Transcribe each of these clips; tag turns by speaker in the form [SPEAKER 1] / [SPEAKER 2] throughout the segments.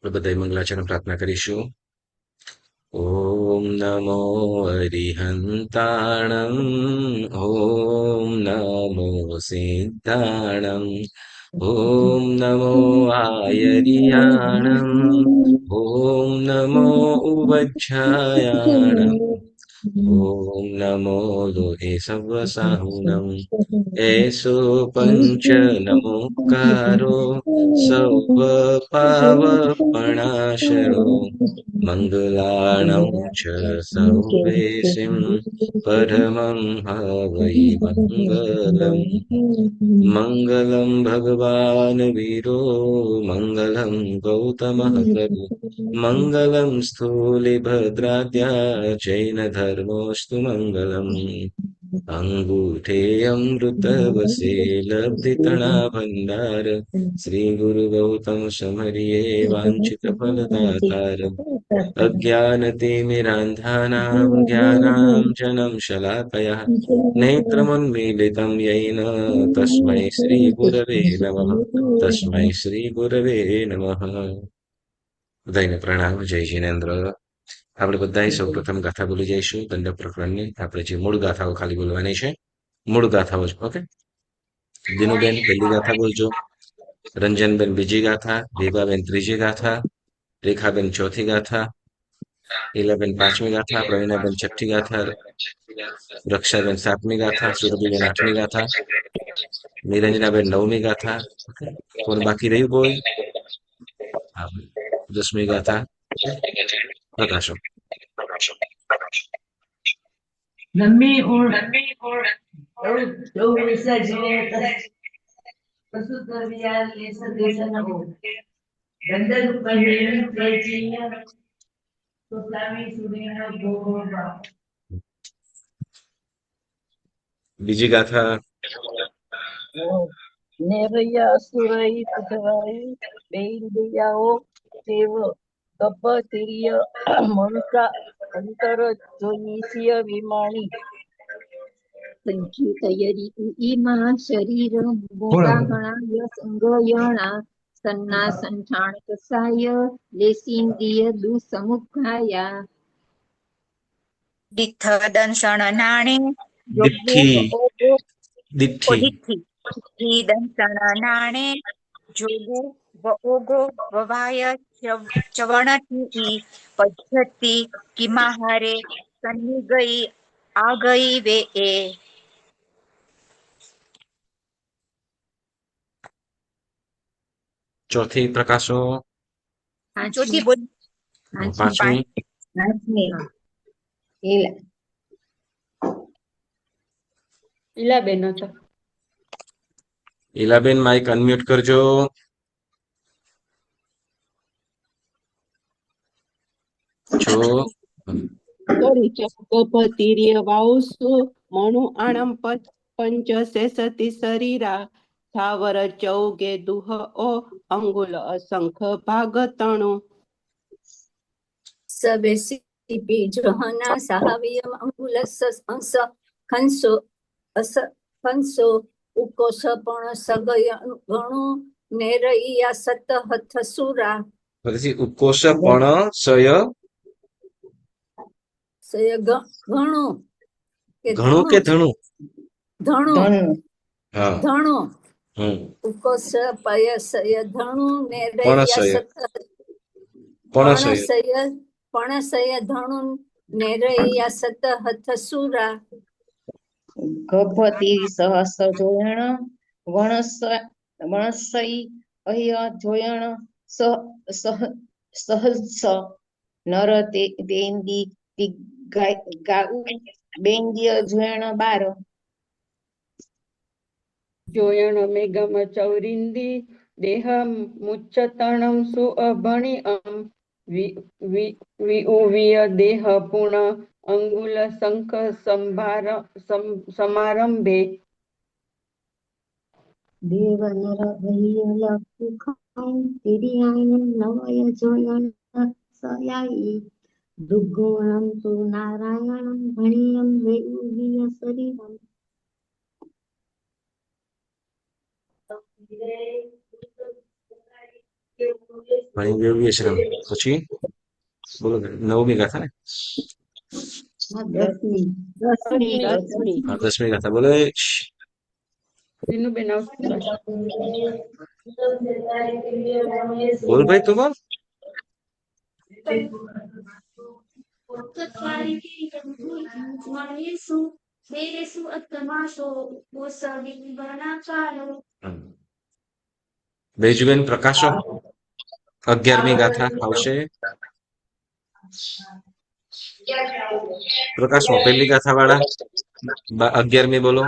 [SPEAKER 1] આપણે બધા મંગલાચરણ પ્રાર્થના કરીશું. ઓમ નમો અરિહંતાણં. ઓમ નમો સિદ્ધાણં. ઓમ નમો આયર્યાણં. ઓમ નમો ઉવજ્જાયાણં. ઓમ નમો લોહે સવ્વસાહુનમ. એસો પંચ નમોકારો સર્વ પાવપણાશરો મંગલાણં ચ સર્વેશિં પરમં હવૈ મંગલમ. મંગલમ ભગવાન વીરો મંગલમ ગૌતમઃ પ્રભુ મંગલમ સ્થૂલિભદ્રાદ્યા જૈન ધર્મોऽस्तु મંગલમ. અંગૂઠે અમૃતવસે લબ્ધિતણા ભંડાર શ્રી ગુરુ ગૌતમ સમર્યે વાંછિત ફલદાતાર અજ્ઞાનતિમિરાંધાનાં જ્ઞાનાંજनं શલાકયા નેત્રમન્મીલિतं યેન તસ્मै શ્રીગુરવે નમઃ. તસ્मै શ્રીગુરવે નમઃ. બધાને પ્રણામ. જય જિનેન્દ્ર. આપણે બધાએ સૌ પ્રથમ ગાથા બોલી જઈશું દંડ પ્રકરણની. આપણે જે મૂળ ગાથાઓ ખાલી બોલવાની છે, મૂળ ગાથાઓ જ. ઓકે. દિનુબેન પહેલી ગાથા બોલજો, રંજનબેન બીજી ગાથા, દેવાબેન ત્રીજી ગાથા, રેખાબેન ચોથી ગાથા, ઈલાબેન પાંચમી ગાથા, પ્રવીણાબેન છઠ્ઠી ગાથા, રક્ષાબેન સાતમી ગાથા, સુરભીબેન આઠમી ગાથા, નિરંજનાબેન નવમી ગાથા. કોણ બાકી રહ્યું કોઈ? હા, 10મી ગાથા. પ્રકાશો.
[SPEAKER 2] લંબી ઓળ જો વિસર્જિને પ્રસુતવ્યા લેસ દેશનો ગંધર્વ પહેરી પ્રેચીય સુસ્લામી સુરીનો ગોગોબા.
[SPEAKER 1] બીજી ગાથા.
[SPEAKER 3] નેરૈયા અસુરઈ પુધવાઈ બેઇન્દ્રિયાઓ દેવ ગબ્બ તિર્ય મનુષા અંતર જોનીસિય વિમાણી સંચિતયરી ઈમા શરીર મોગાહણાય સંગયણા સન્ના સંઠાણ કસાય લેસિન્દ્રિય દુસમુખાયા
[SPEAKER 4] દિઠ્ઠદંસણ નાણે
[SPEAKER 1] દિઠ્ઠી દિઠ્ઠી
[SPEAKER 4] દિઠ્ઠી દંસણ નાણે જોગુ ઓગો વવાય ચવણતી પદ્ધતિ કિમાહારે સન્ની ગઈ આ ગઈ વે એ.
[SPEAKER 1] ચોથી પ્રકાશો.
[SPEAKER 4] ચોથી બોલ.
[SPEAKER 1] પાંચમી.
[SPEAKER 2] ઈલાબેન હતો.
[SPEAKER 1] ઈલાબેન માઇક અનમ્યુટ કરજો. છો
[SPEAKER 5] તિર્ય વાઉસુ મણુ આણમ પંચ શેષતિ શરીરા થાવર ચૌગે દુહ ઓ અંગુલ અસંખ ભાગ તણુ
[SPEAKER 6] સવેસી બીજહના સહાવ્યમ અંગુલસ અંશ ખંસો અસ ખંસો ઉકોશ પણ સગય ગણુ નેરૈયા સત હથ સુરા.
[SPEAKER 1] પછી ઉત્કોશ પણ સય
[SPEAKER 6] સય ઘણું
[SPEAKER 1] ઘણું કે ધણું?
[SPEAKER 6] ધણું
[SPEAKER 1] હા.
[SPEAKER 6] ધણું ઉકોશ પય સય ધણું નેરૈયા સત પણસય ધણું નેરૈયા સત હથ સુરા.
[SPEAKER 3] ગભતી સહસ જોયણ વણસઈ અહ્ય જોયણ સહસ નર તેંદી ગાઉ બેંદ્ય જોયણ બાર.
[SPEAKER 5] જોયણ મેઘમ ચૌરિંદી દેહ મુચ્ચતણમ સુઅભણી વિઉવિય દેહ પુણ અંગુલ શંખ સમારંભે.
[SPEAKER 7] દેવ નર વૈયલ પુખં તિર્યાય નવય જોયન સયાઈ દુર્ગુણમ તુ નારાયણમ ભણિયમ વેઉવિય શરીરમ.
[SPEAKER 1] ભણી મેળવીએ છે. પછી બોલો નવમી ગાથા ને
[SPEAKER 3] દસમી
[SPEAKER 5] દસમી.
[SPEAKER 1] હા 10મી ગાથા બોલો.
[SPEAKER 5] રીનુબેન આવશે.
[SPEAKER 1] બોલ ભાઈ તું બોલ. બેજુબેન પ્રકાશો 11મી ગાથા આવશે. પ્રકાશમાં પહેલી ગાથા વાળા 11મી બોલો.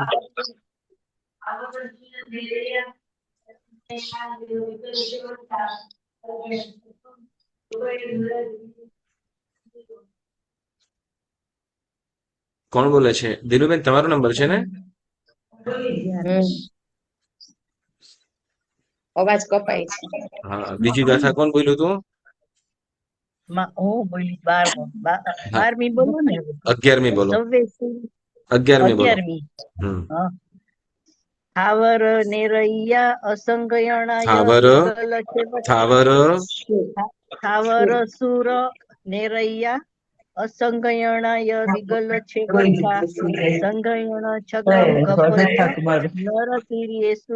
[SPEAKER 1] કોણ બોલે છે? દિનુબેન તમારો નંબર છે ને?
[SPEAKER 3] અવાજ કપાય છે.
[SPEAKER 1] હા બીજી ગાથા કોણ બોલ્યું તું?
[SPEAKER 8] હું બોલી 12મી બોલો ને.
[SPEAKER 1] 11મી બોલો. 11મી બોલો.
[SPEAKER 8] 11મી. થાવર નેરૈયા અસંગયણાય થાવર સુર નેરૈયા અસંગયણાય વિગલ છે વંશા સંગયણ છગમ નરતિર્યેસુ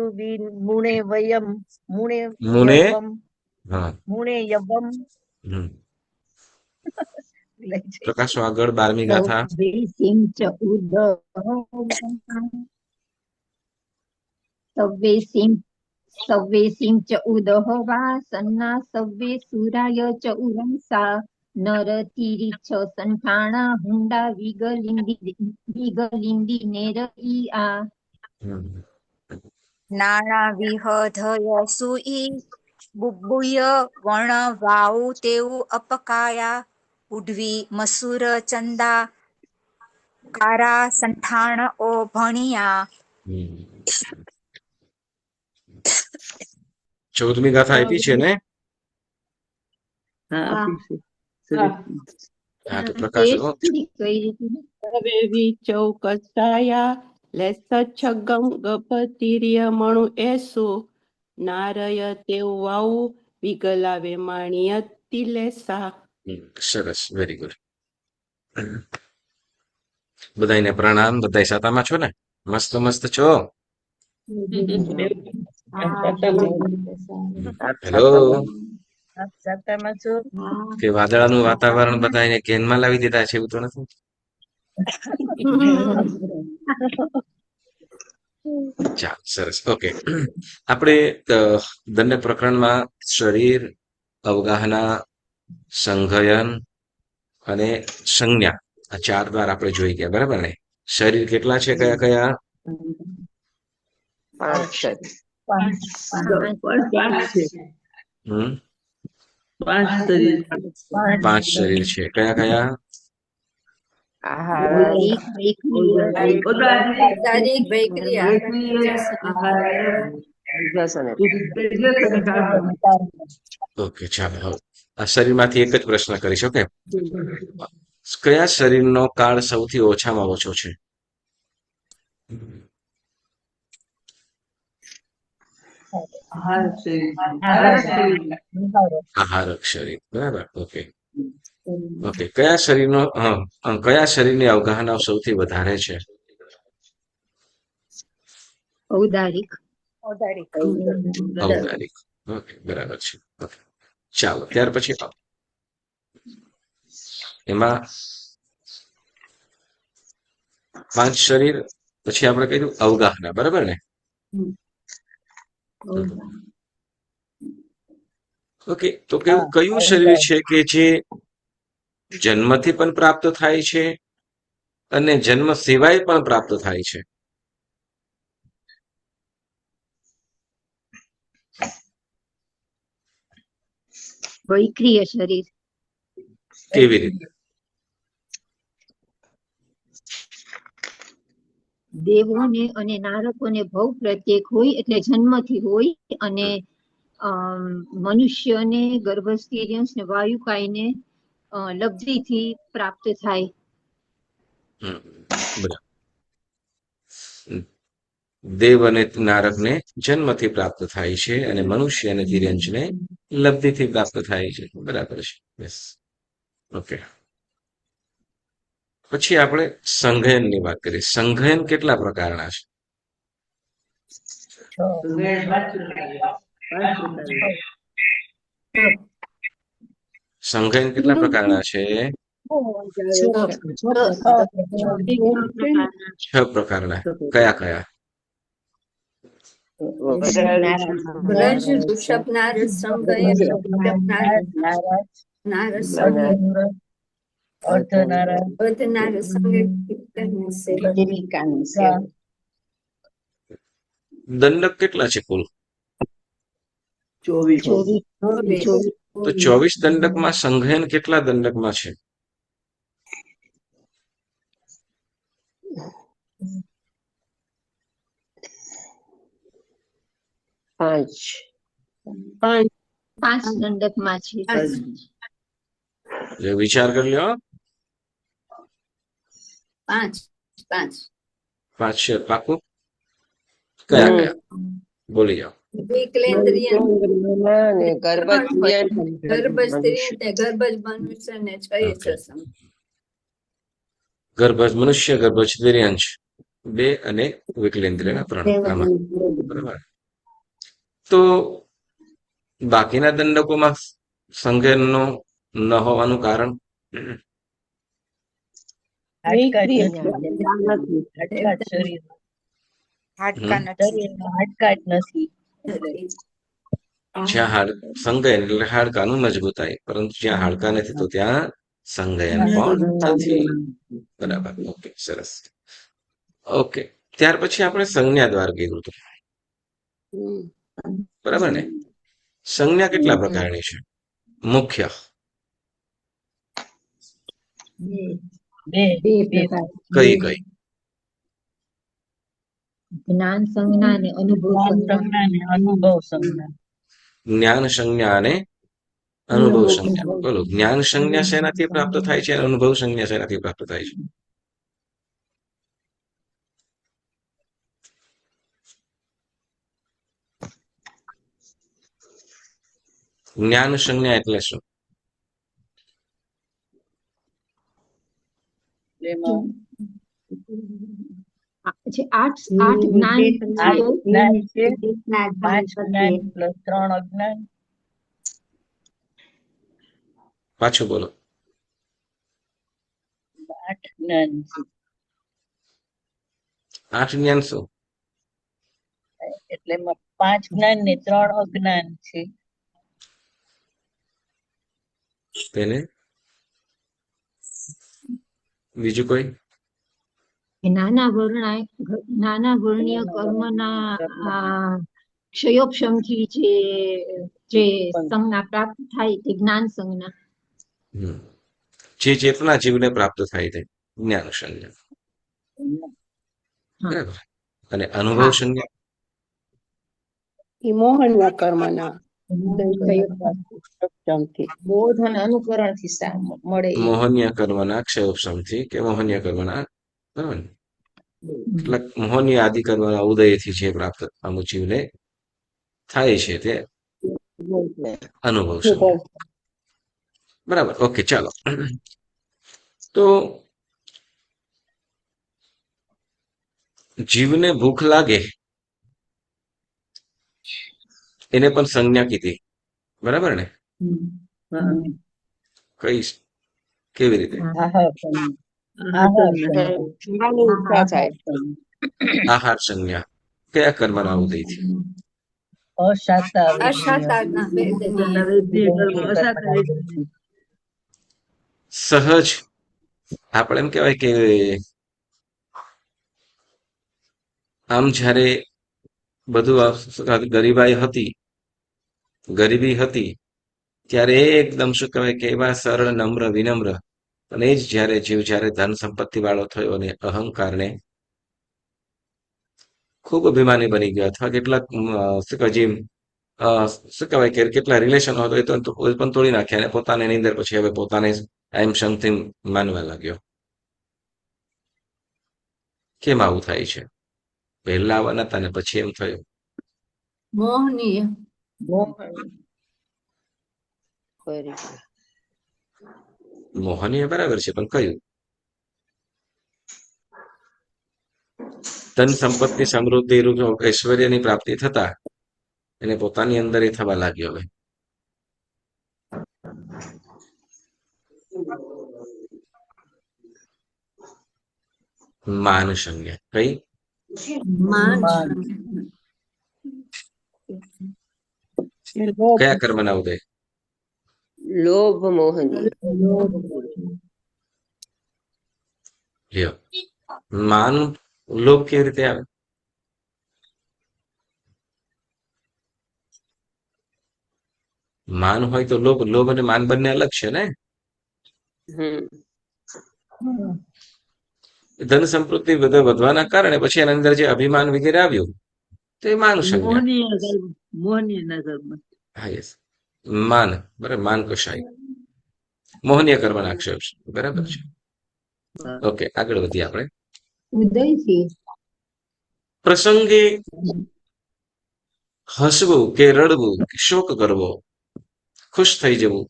[SPEAKER 8] મુણે વયમ મુણે યવમ.
[SPEAKER 1] પ્રકાશો આગળ 12મી ગાથા.
[SPEAKER 3] સવ્વે સિંહ ચ ઉદહ વા સન્ના સવ્વે સુરાય ચ ઉરંસા નરતિરિચ્છ સંઠાણા હુંડા વિગલિંદી નેરઈ આ
[SPEAKER 4] નાણા વિહધય સુઈ બુબુય વણ વાઉ તેવું અપકાયા ઉઢવી મસૂર ચંદા કારા સંઠાણ ઓ ભણિયા.
[SPEAKER 1] 14મી ગાથા આપી છે ને?
[SPEAKER 5] હા
[SPEAKER 1] તો પ્રકાશ
[SPEAKER 5] ચૌકસાયા લેસ છગમ ગપતિર્ય મણુ એસુ નારય તેવ વાઉ વિગલાવે માણિય તિલેસા.
[SPEAKER 1] સરસ, વેરી ગુડ. બધાને પ્રણામ. બધા સાતામાં છો ને? મસ્ત મસ્ત છો. હેલો. કે વાદળાનું વાતાવરણ બધાને કેનમાં લાવી દીધા છે એવું તો નથી? ચાલ સરસ. ઓકે, આપણે દંડ પ્રકરણમાં શરીર, અવગાહના, સંઘયન અને સંજ્ઞા આ 4 વાર આપણે જોઈ ગયા, બરાબર ને? શરીર કેટલા છે? કયા કયા? 5 શરીર છે. કયા કયા? ઓકે ચાલો. હવે આ શરીરમાંથી એક જ પ્રશ્ન કરીશ. ઓકે, કયા શરીરનો કાળ સૌથી ઓછામાં ઓછો છે? આહારક શરીર, બરાબર. Okay okay. કયા શરીરની અવગાહના સૌથી વધારે છે?
[SPEAKER 3] ઔદારિક.
[SPEAKER 1] ઓકે, બરાબર છે. ઓકે ચાલો, ત્યાર પછી એમાં 5 શરીર પછી આપણે કીધું અવગાહના, બરાબર ને? ઓકે, તો કયું શરીર છે કે જે જન્મથી પણ પ્રાપ્ત થાય છે અને જન્મ સિવાય પણ પ્રાપ્ત થાય છે?
[SPEAKER 3] વૈક્રિય શરીર.
[SPEAKER 1] કેવી રીતે?
[SPEAKER 3] દેવોને અને નારકોને ભવ પ્રત્યેક હોય એટલે જન્મથી હોય, અને મનુષ્યને ગર્ભસ્થિર્યંશ ને વાયુકાયને લબ્ધિથી પ્રાપ્ત થાય.
[SPEAKER 1] દેવ અને નારકને જન્મથી પ્રાપ્ત થાય છે અને મનુષ્ય અને તિર્યંશને લબ્ધિથી પ્રાપ્ત થાય છે. બરાબર છે. યસ. ઓકે. પછી આપણે સંઘયનની વાત કરીએ. સંઘયન કેટલા પ્રકારના છે?
[SPEAKER 8] છ
[SPEAKER 1] સંઘયન કેટલા પ્રકારના છે? છ પ્રકારના. કયા કયા?
[SPEAKER 6] બ્રજ ઋષભ નારદ સંગયન નારદ અર્ધનારદ સંગયન
[SPEAKER 1] દંડક કેટલા છે કુલ?
[SPEAKER 3] 24
[SPEAKER 1] તો 24 દંડકમાં સંઘયન કેટલા દંડકમાં છે?
[SPEAKER 3] 5 દંડકમાં છે.
[SPEAKER 1] વિચાર કરી લ્યો.
[SPEAKER 6] 5
[SPEAKER 1] 5 છે પાકું? કયા કયા બોલી જાઓ.
[SPEAKER 6] વિકલેન્દ્રિય ગર્ભજ મનુષ્ય ને 6
[SPEAKER 1] ગર્ભજ મનુષ્ય, ગર્ભજ તિર્યંશ 2 અને વિકલેન્દ્રિયના 3. આમાં બરાબર. તો બાકીના દંડકોમાં સંઘયનનો ન હોવાનું કારણ?
[SPEAKER 8] હાડકા નથી.
[SPEAKER 1] જ્યાં સંઘયન એટલે હાડકાનું મજબૂતાઈ, પરંતુ જ્યાં હાડકા નથી તો ત્યાં સંઘયન પણ નથી. બરાબર. ઓકે, સરસ. ઓકે, ત્યાર પછી આપણે સંજ્ઞા દ્વાર કીધું હતું. બરાબર ને? સંજ્ઞા કેટલા પ્રકારની છે? મુખ્ય કઈ કઈ?
[SPEAKER 3] જ્ઞાન સંજ્ઞા અને અનુભવ સંજ્ઞા.
[SPEAKER 1] જ્ઞાન સંજ્ઞા અને અનુભવ સંજ્ઞા. બોલો, જ્ઞાન સંજ્ઞા શેનાથી પ્રાપ્ત થાય છે અને અનુભવ સંજ્ઞા શેનાથી પ્રાપ્ત થાય છે? જ્ઞાન સંજ્ઞા એટલે શું?
[SPEAKER 3] જે 8 જ્ઞાન છે.
[SPEAKER 8] 5 જ્ઞાન પ્લસ 3 અજ્ઞાન.
[SPEAKER 1] પાછું બોલો.
[SPEAKER 8] 8 જ્ઞાન.
[SPEAKER 1] 8 જ્ઞાન શું?
[SPEAKER 8] એટલે 5 જ્ઞાન ને 3 અજ્ઞાન છે.
[SPEAKER 1] તેને બીજું કોઈ?
[SPEAKER 3] નાના વર્ણીય કર્મના ક્ષયોપશમથી જે સંજ્ઞા પ્રાપ્ત થાય તે જ્ઞાન સંજ્ઞા.
[SPEAKER 1] જે ચેતના જીવને પ્રાપ્ત થાય તે જ્ઞાન સંજ્ઞા. બરાબર. અને અનુભવ સંજ્ઞા?
[SPEAKER 9] મોહનના કર્મના
[SPEAKER 3] બોધ અને અનુકરણથી મળે.
[SPEAKER 1] મોહનીય કર્મના ક્ષયોપશમથી કે મોહનીય કર્મના, બરાબર, એટલે મોહનીય આદિ કર્મના ઉદયથી જે પ્રાપ્ત અમુક જીવને થાય છે તે અનુભવ સંજ્ઞા. બરાબર. ઓકે, ચાલો. તો જીવને ભૂખ લાગે એને પણ સંજ્ઞા કીધી. બરાબર ને? કઈ કેવી રીતે? આહાર સંજ્ઞા કયા કર્મના ઉદયથી? સહજ આપણે એમ કહેવાય કે આમ જયારે બધું ગરીબી હતી ત્યારે એકદમ શું કહેવાય કે એવા સરળ, નમ્ર, વિનમ્ર, અને એ જ જયારે ધન સંપત્તિ વાળો થયો અને અહંકારને ખૂબ અભિમાની બની ગયો, અથવા કેટલાક શું કહેવાય કે કેટલા રિલેશન હતો એ તો પણ તોડી નાખ્યા અને પોતાની એની અંદર પછી હવે પોતાને આઈ એમ સમથિંગ માનવા લાગ્યો. કેમ આવું થાય છે? પહેલા આવવાના હતા ને પછી એમ થયું.
[SPEAKER 6] મોહનીય
[SPEAKER 5] પરિગ્રહ.
[SPEAKER 1] મોહનીય બરાબર છે, પણ કયું? ધન સંપત્તિ સમૃદ્ધિ ઐશ્વર્યની પ્રાપ્તિ થતા એને પોતાની અંદર એ થવા લાગ્યો. હવે માન સંજ્ઞા કઈ?
[SPEAKER 6] માન
[SPEAKER 8] માન.
[SPEAKER 1] કયા કર્મના ઉદય?
[SPEAKER 5] લોભ મોહનીય.
[SPEAKER 1] લ્યો, માન લોભ કેવી રીતે આવે? માન હોય તો લોભ, લોભ અને માન બંને અલગ છે ને.
[SPEAKER 5] હમ
[SPEAKER 1] ધન સંપત્તિ વધવાના કારણે પછી એના અંદર જે અભિમાન વગેરે આવ્યું તો એ માન સંજ્ઞા. હા, યસ, માન. બરાબર, માન કશાય મોહનીય કર્મના અક્ષર છે. બરાબર છે. ઓકે, આગળ વધીએ આપણે.
[SPEAKER 3] ઉદયથી
[SPEAKER 1] પ્રસંગે હસવું કે રડવું કે શોક કરવો, ખુશ થઈ જવું,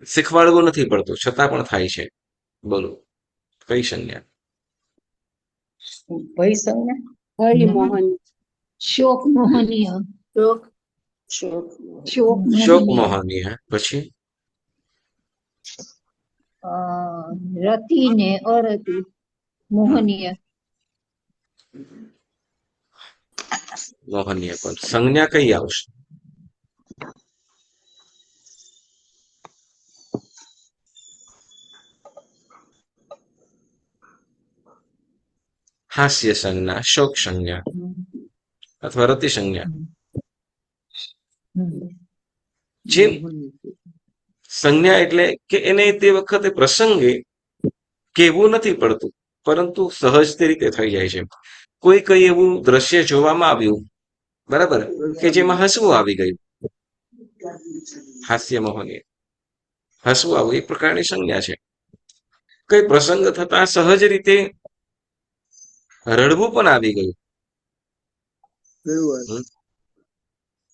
[SPEAKER 1] શીખવાડવું નથી પડતું છતાં પણ થાય છે. બોલો કઈ સંજ્ઞા?
[SPEAKER 8] ભય સંજ્ઞા.
[SPEAKER 6] ભય મોહન
[SPEAKER 3] શોક મોહનીય.
[SPEAKER 6] શોક
[SPEAKER 5] શોક
[SPEAKER 3] શોક
[SPEAKER 1] શોક
[SPEAKER 3] મોહનીય.
[SPEAKER 1] મોહનીય. પછી
[SPEAKER 3] રતિ ને અરતિ મોહનીય.
[SPEAKER 1] મોહનીય, પણ સંજ્ઞા કઈ આવશે? હાસ્ય સંજ્ઞા, શોક સંજ્ઞા અથવા રતિ સંજ્ઞા. જેમ સંજ્ઞા એટલે કે એને તે વખતે પ્રસંગે કહેવું નથી પડતું, પરંતુ સહજતી રીતે થઈ જાય છે. કોઈ કઈ એવું દ્રશ્ય જોવામાં આવ્યું, બરાબર, કે જેમાં હસવું આવી ગયું, હાસ્ય મોહનીય, હસવું આવું એક પ્રકારની સંજ્ઞા છે. કઈ પ્રસંગ થતા સહજ રીતે રડવું પણ આવી ગયું,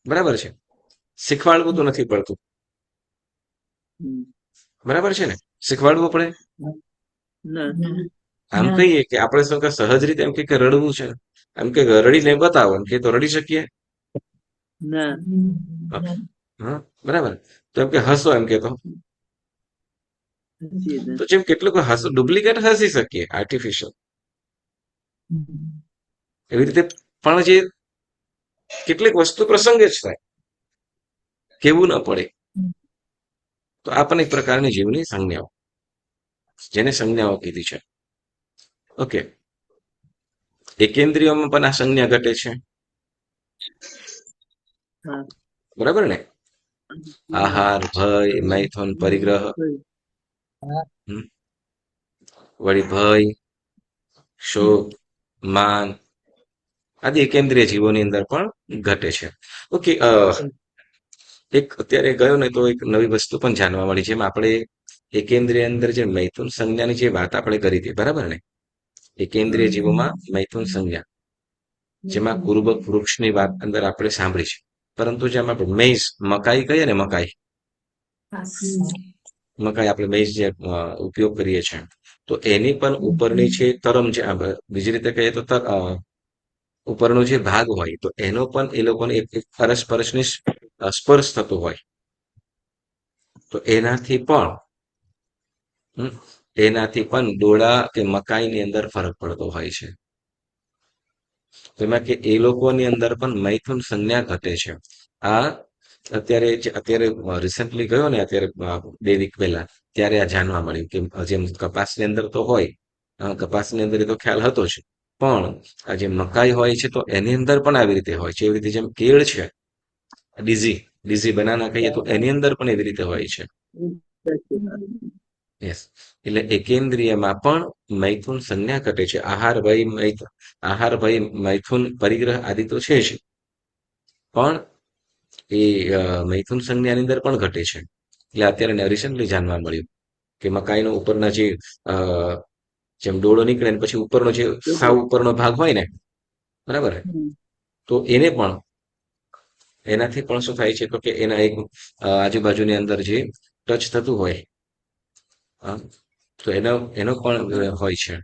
[SPEAKER 1] બરાબર છે. શીખવાડવું તો નથી પડતું, બરાબર છે ને. શીખવાડવું પડે? આમ કહીએ કે આપણે શું કે સહજ રીતે એમ કે રડવું છે, એમ કે રડીને બતાવો એમ કે તો રડી શકીએ? હા, બરાબર. તો એમ કે હસો એમ કે તો જેમ કેટલુંક હસો ડુપ્લિકેટ હસી શકીએ, આર્ટિફિશિયલ. એવી રીતે પણ જે કેટલીક વસ્તુ પ્રસંગે જ થાય, કેવું ન પડે. તો આ પણ એક પ્રકારની જીવની સંજ્ઞાઓ, જેને સંજ્ઞાઓ કીધી છે. ઓકે, એકેન્દ્રિયોમાં પણ આ સંજ્ઞા ઘટે છે, બરાબર ને. આહાર, ભય, મૈથુન, પરિગ્રહ, વળી ભય, શોક, માન આદિ એકેન્દ્રિય જીવોની અંદર પણ ઘટે છે. ઓકે, એક અત્યારે ગયો ને તો એક નવી વસ્તુ પણ જાણવા મળી. જેમ આપણે એકેન્દ્રિય અંદર જે મૈથુન સંજ્ઞાની જે વાત આપણે કરી હતી, બરાબર ને. એકેન્દ્રિય જીવોમાં મૈથુન સંજ્ઞા, જેમાં કુરુબક વૃક્ષની વાત અંદર આપણે સાંભળી છે, પરંતુ જેમ આપણે મૈઝ, મકાઈ કહીએ ને, મકાઈ આપણે મૈઝ જે ઉપયોગ કરીએ છીએ, તો એની પણ ઉપરની છે તરમ, જે બીજી રીતે કહીએ તો ઉપરનો જે ભાગ હોય, તો એનો પણ એ લોકોને એક પરસ્પરસની સ્પર્શ થતો હોય, તો એનાથી પણ ડોળા કે મકાઈની અંદર ફરક પડતો હોય છે. તો એમાં કે એ લોકોની અંદર પણ મૈથુન સંજ્ઞા ઘટે છે. આ અત્યારે રિસેન્ટલી ગયો ને, અત્યારે 2 વીક પહેલા, ત્યારે આ જાણવા મળ્યું કે જેમ કપાસની અંદર તો હોય, કપાસની અંદર એ તો ખ્યાલ હતો જ, પણ આ જે મકાઈ હોય છે તો એની અંદર પણ આવી રીતે હોય છે. એવી રીતે જેમ કેળ છે, ડીઝી બનાના કહીએ તો એની અંદર પણ એવી રીતે હોય છે. યસ, એટલે એકેન્દ્રિયમાં પણ મૈથુન સંજ્ઞા ઘટે છે. આહાર, ભય, મૈથુન, પરિગ્રહ આદિ તો છે જ, પણ એ મૈથુન સંજ્ઞાની અંદર પણ ઘટે છે. એટલે અત્યારે રિસેન્ટલી જાણવા મળ્યું કે મકાઈનો ઉપરના જે જેમ ડોળો નીકળે ને પછી ઉપરનો જે સાવ ઉપરનો ભાગ હોય ને, બરાબર, તો એને પણ એનાથી પણ શું થાય છે તો કે એના એક આજુબાજુની અંદર જે ટચ થતું હોય તો એનો પણ હોય છે.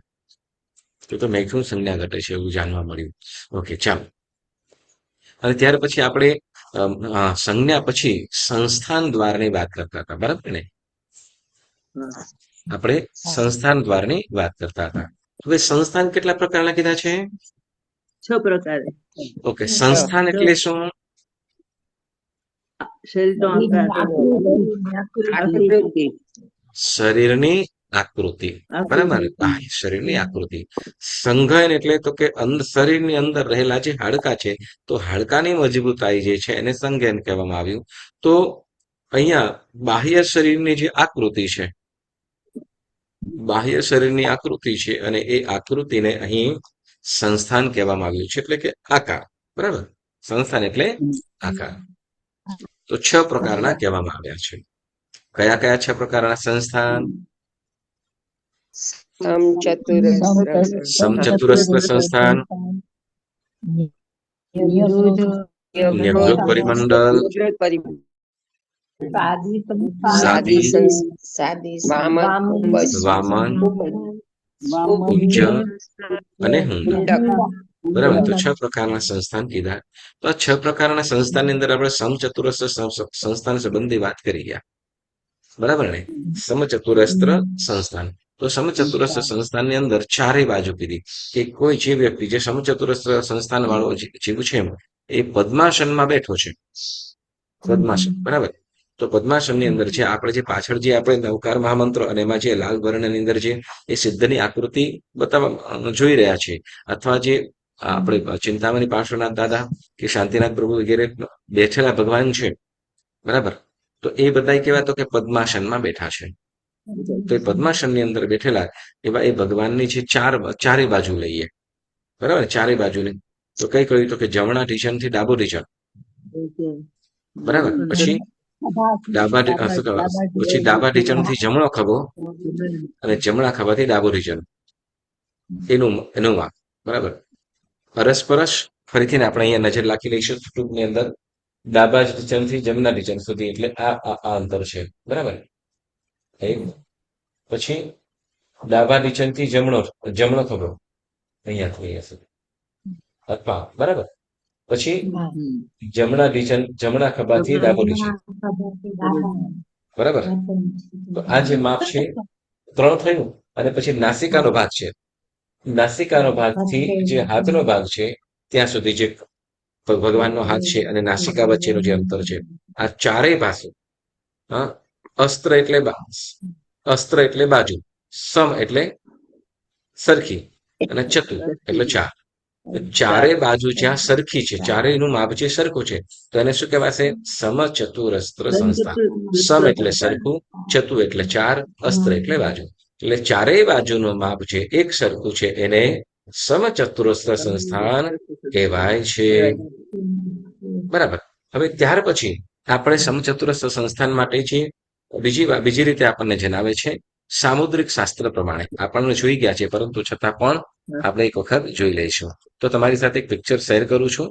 [SPEAKER 1] તો મેઘનું સંજ્ઞા ઘટે છે એવું જાણવા મળ્યું. ઓકે, ચાલો. અને ત્યાર પછી આપણે સંજ્ઞા પછી સંસ્થાન દ્વારની વાત કરતા હતા, બરાબર ને? આપણે સંસ્થાન દ્વારની વાત કરતા હતા. હવે સંસ્થાન કેટલા પ્રકારના કીધા છે?
[SPEAKER 6] 6 પ્રકારે.
[SPEAKER 1] ઓકે, સંસ્થાન એટલે શું?
[SPEAKER 6] શરીરનો આકાર,
[SPEAKER 8] આકૃતિ.
[SPEAKER 1] શરીરની આકૃતિ, બરાબર? બાહ્ય શરીરની આકૃતિ. સંઘન એટલે તો કે શરીરની અંદર રહેલા જે હાડકા છે, તો હાડકાની મજબૂતાઈ જે છે એને સંઘન કહેવામાં આવ્યું. તો અહીંયા બાહ્ય શરીરની જે આકૃતિ છે, બાહ્ય શરીરની આકૃતિ છે, અને એ આકૃતિને અહીં સંસ્થાન કહેવામાં આવ્યું છે, એટલે કે આકાર, બરાબર? સંસ્થાન એટલે આકાર. તો 6 પ્રકારના કહેવામાં આવ્યા છે. કયા કયા 6 પ્રકારના સંસ્થાન? સમચતુરસ્ર સંસ્થાન, ન્યગ્યોત પરિમંડલ, સાદી, વામન, ઉજ્જર અને હુંડક. બરાબર? તો 6 પ્રકારના સંસ્થાન કીધા. તો આ 6 પ્રકારના સંસ્થાનની અંદર આપણે સમચતુરસ્ર સંસ્થાન સંબંધી વાત કરી ગયા, બરાબર ને? સમચતુરસ્ર સંસ્થાન. તો સમચતુરસ્ર સંસ્થાનની અંદર ચારેય બાજુ કીધી કે કોઈ જે વ્યક્તિ જે સમચતુરસ્ર સંસ્થાન વાળો જીવ છે એ પદ્માસનમાં બેઠો છે. પદ્માસન, બરાબર? તો પદ્માસનની અંદર જે આપણે જે પાછળ જે આપણે નવકાર મહામંત્ર અને એમાં જે લાલ વર્ણની અંદર જે એ સિદ્ધની આકૃતિ બતાવવા જોઈ રહ્યા છે, અથવા જે આપણે ચિંતામણી પાર્શ્વનાથ દાદા કે શાંતિનાથ પ્રભુ વગેરે બેઠેલા ભગવાન છે, બરાબર? તો એ બધા કેવા? તો કે પદ્માસનમાં બેઠા છે. તો એ પદ્માસનની અંદર બેઠેલા એવા એ ભગવાનની જે ચારે બાજુ લઈએ, બરાબર? ચારે બાજુની તો કઈ કહ્યું? તો કે જમણા ઢીચણ થી ડાબો ઢીચણ, બરાબર? પછી ડાબા ઢીચણ થી જમણો ખભો, અને જમણા ખભાથી ડાબો ઢીચણ, એનું માપ, બરાબર? પરસ્પરસ ફરીથી આપણે અહીંયા નજર રાખી લઈશું ટૂંકની અંદર. ડાબા ઢીચણ થી જમણા ઢીચણ સુધી, એટલે આ અંતર છે, બરાબર? પછી ડાબા ઢીચણ થી જમણો ખભો અહીંયા સુધી, અથવા બરાબર? પછી જમણા ખભાથી ડાબો ઢીચણ, બરાબર? તો આ જે માપ છે 3 થયું. અને પછી નાસિકાનો ભાગ છે, નાસિકાનો ભાગથી જે હાથનો ભાગ છે ત્યાં સુધી જે ભગવાનનો હાથ છે અને નાસિકા વચ્ચેનું જે અંતર છે, આ ચારેય પાસે અસ્ત્ર એટલે બાજુ, સમ એટલે સરખી, અને ચતુ એટલે 4. ચારે બાજુ જ્યાં સરખી છે, ચારેયનું માપ જે સરખું છે, તો એને શું કહેવાશે? સમચતુરસ્ત્ર સંસ્થાન. સમ એટલે સરખું, ચતુ એટલે 4, અસ્ત્ર એટલે બાજુ. એટલે ચારેય બાજુનું માપ જે એક સરખું છે એને સમચતુરસ્ર સંસ્થાન કહેવાય છે, બરાબર? હવે ત્યાર પછી આપણે સમચતુરસ્ર સંસ્થાન માટે જે બીજી રીતે આપણને જણાવે છે, સામુદ્રિક શાસ્ત્ર પ્રમાણે આપણને જોઈ ગયા છે, પરંતુ છતાં પણ આપણે એક વખત જોઈ લઈશું. તો તમારી સાથે એક પિક્ચર શેર કરું છું.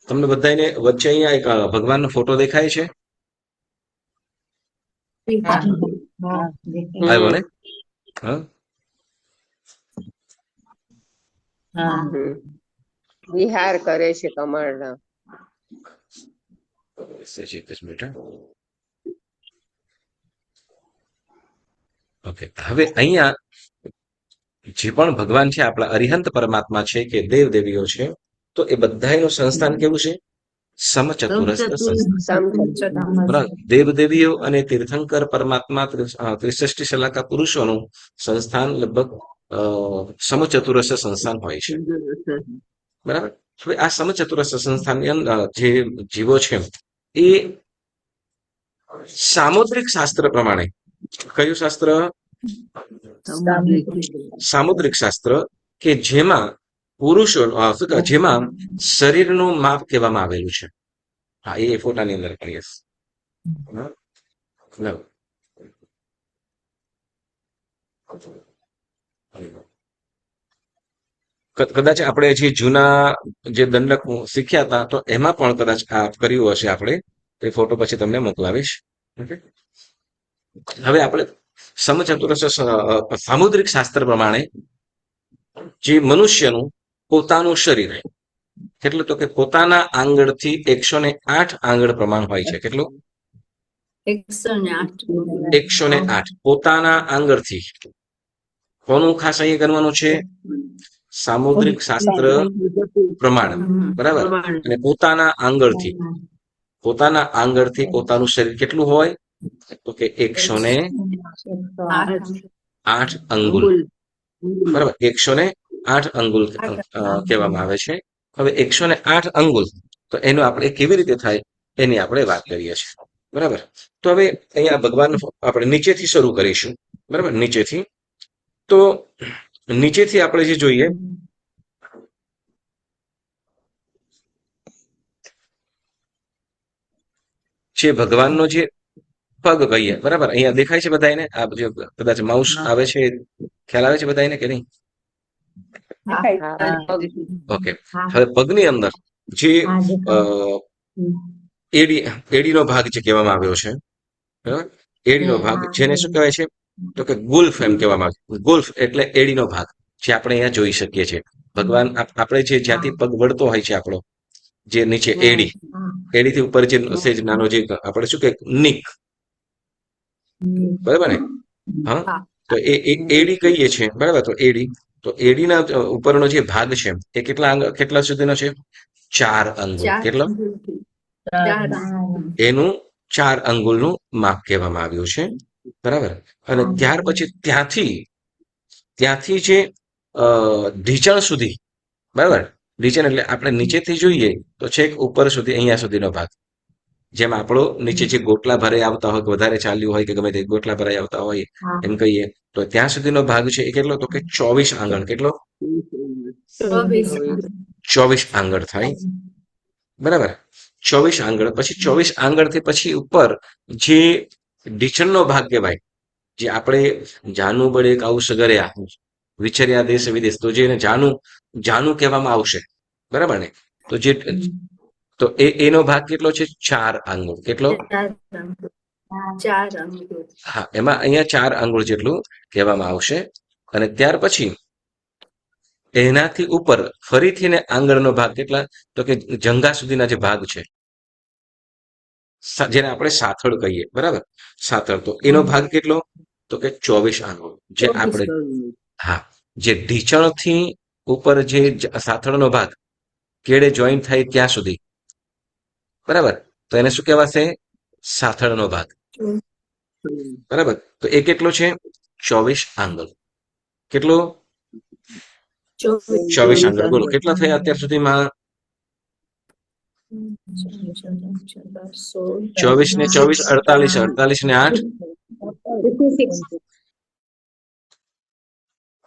[SPEAKER 1] તમને બધાને વચ્ચે અહીંયા એક ભગવાનનો ફોટો દેખાય છે? આવ્યો ને?
[SPEAKER 5] વિહાર કરે છે કમળના.
[SPEAKER 1] ઓકે, હવે અહીંયા જે પણ ભગવાન છે, આપણા અરિહંત પરમાત્મા છે કે દેવ દેવીઓ છે, તો એ બધાનું સંસ્થાન કેવું છે? સમચતુરસ્ર સંસ્થાન. દેવદેવીઓ અને તીર્થંકર પરમાત્મા 63 શલાકા પુરુષોનું સંસ્થાન લગભગ સમચતુરસ્ર સંસ્થાન હોય છે, બરાબર? હવે આ સમચતુરસ્ર સંસ્થાનની અંદર જે જીવો છે એ સામુદ્રિક શાસ્ત્ર પ્રમાણે, કયું શાસ્ત્ર? સામુદ્રિક શાસ્ત્ર, કે જેમાં પુરુષો જેમાં શરીરનું માપ કહેવામાં આવેલું છે. હા, એ ફોટાની અંદર પણ યસ. કદાચ આપણે જે જૂના જે દંડક શીખ્યા હતા તો એમાં પણ કદાચ આ કર્યું હશે આપણે. એ ફોટો પછી તમને મોકલાવીશ. ઓકે. હવે આપણે સમચતુરસ્ર સામુદ્રિક શાસ્ત્ર પ્રમાણે જે મનુષ્યનું પોતાનું શરીર કેટલું તો કે પોતાના આંગળથી 108 આંગળ પ્રમાણ હોય છે. કેટલું? 108 પોતાના આંગળથી. કોનું ખાસ અહીંયા કરવાનું છે? સામુદ્રિક શાસ્ત્ર પ્રમાણ, બરાબર. અને પોતાના આંગળથી પોતાનું શરીર કેટલું હોય તો કે 108 અંગુલ, બરાબર. 108 અંગુલ કહેવામાં આવે છે. હવે 108 અંગુલ તો એનું આપણે કેવી રીતે થાય એની આપણે વાત કરીએ છીએ, બરાબર. તો હવે અહીંયા ભગવાન આપણે નીચેથી શરૂ કરીશું, બરાબર. નીચેથી તો નીચેથી આપણે જે જોઈએ જે ભગવાનનો જે પગ કહીએ, બરાબર. અહીંયા દેખાય છે બધાને? આ જે કદાચ માઉસ આવે છે, ખ્યાલ આવે છે બધાને કે નહીં? ઓકે. હવે પગની અંદર જે એડીનો ભાગ જે કહેવામાં આવ્યો છે, બરાબર. એડીનો ભાગ જેને શું કહેવાય છે તો કે ગુલ્ફ એમ કહેવામાં આવે છે. ગુલ્ફ એટલે એડીનો ભાગ જે આપણે અહીંયા જોઈ શકીએ છીએ. ભગવાન આપણે જે જ્યાંથી પગ વળતો હોય છે આપણો જે નીચે એડીથી ઉપર જે સેજ નાનો જે આપણે શું કે નિક, બરાબર ને? હા. તો એ એડી કહીએ છીએ, બરાબર. તો એડીના ઉપરનો જે ભાગ છે એ કેટલા સુધીનો છે? 4 અંગુલ. કેટલો? એનું 4 અંગુલનું માપ કહેવામાં આવ્યું છે, બરાબર. અને ત્યાર પછી ત્યાંથી જે ઢીંચણ સુધી, બરાબર. ઢીંચણ એટલે આપણે નીચેથી જોઈએ તો છેક ઉપર સુધી અહીંયા સુધીનો ભાગ, જેમ આપણો નીચે જે ગોટલા ભરાઈ આવતા હોય, વધારે ચાલ્યું હોય કે ગમે તે ગોટલા ભરાઈ આવતા હોય એમ કહીએ તો ત્યાં સુધીનો ભાગ છે એ કેટલો તો કે 24 આંગળ. કેટલો? 24 આંગળ થાય, બરાબર. 24 આંગળ. પછી 24 આંગળથી પછી ઉપર જે ઢીંચણનો ભાગ કહેવાય, જે આપણે જાનું બળે કાઉ સગર્યા વિચર્યા દેશ વિદેશ, તો જેને જાનું કહેવામાં આવશે, બરાબર ને? તો જે તો એનો ભાગ કેટલો છે? 4 આંગુળ. કેટલો?
[SPEAKER 4] 4 અંગુળ.
[SPEAKER 1] હા, એમાં અહીંયા 4 આંગુળ જેટલું કહેવામાં આવશે. અને ત્યાર પછી એનાથી ઉપર ફરીથી ને આંગળનો ભાગ કેટલા તો કે જંઘા સુધીના જે ભાગ છે જેને આપણે સાથળ કહીએ, બરાબર. સાથળ. તો એનો ભાગ કેટલો તો કે 24 આંગુળ. જે આપણે હા, જે ઢીંચણથી ઉપર જે સાથળનો ભાગ કેડે જોઈન્ટ થાય ત્યાં સુધી, બરાબર. તો એને શું કહેવાશે? સાથળનો ભાગ, બરાબર. તો એ કેટલો છે? 24 આંગળ. કેટલો? 24 આંગળ. બોલો કેટલા થયા અત્યાર સુધીમાં? 24 ને 24 48, 48 ને 8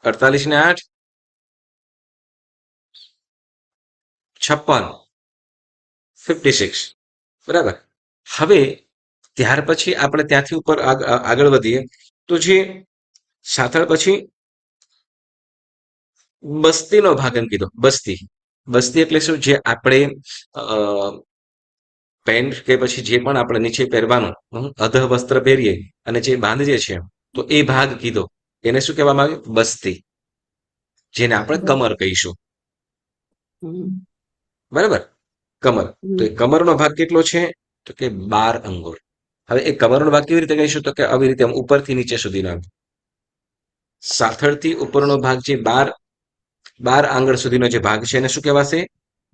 [SPEAKER 1] 48 ને 8 56, 56, બરાબર. હવે ત્યાર પછી આપણે ત્યાંથી ઉપર આગળ વધીએ તો જે સાથળ પછી બસ્તીનો ભાગ એમ કીધો. બસ્તી એટલે શું? જે આપણે પેન્ટ કે પછી જે પણ આપણે નીચે પહેરવાનું અધઃ વસ્ત્ર પહેરીએ અને જે બાંધીએ છીએ તો એ ભાગ કીધો. એને શું કહેવામાં આવ્યું? બસ્તી, જેને આપણે કમર કહીશું, બરાબર. કમર. તો એ કમરનો ભાગ કેટલો છે તો કે 12 અંગુળ. હવે એ કમરનો ભાગ કેવી રીતે કહીશું તો કે આવી રીતે ઉપરથી નીચે સુધીનો. સાથળથી ઉપરનો ભાગ જે 12 આંગળ સુધીનો જે ભાગ છે એને શું કહેવાશે?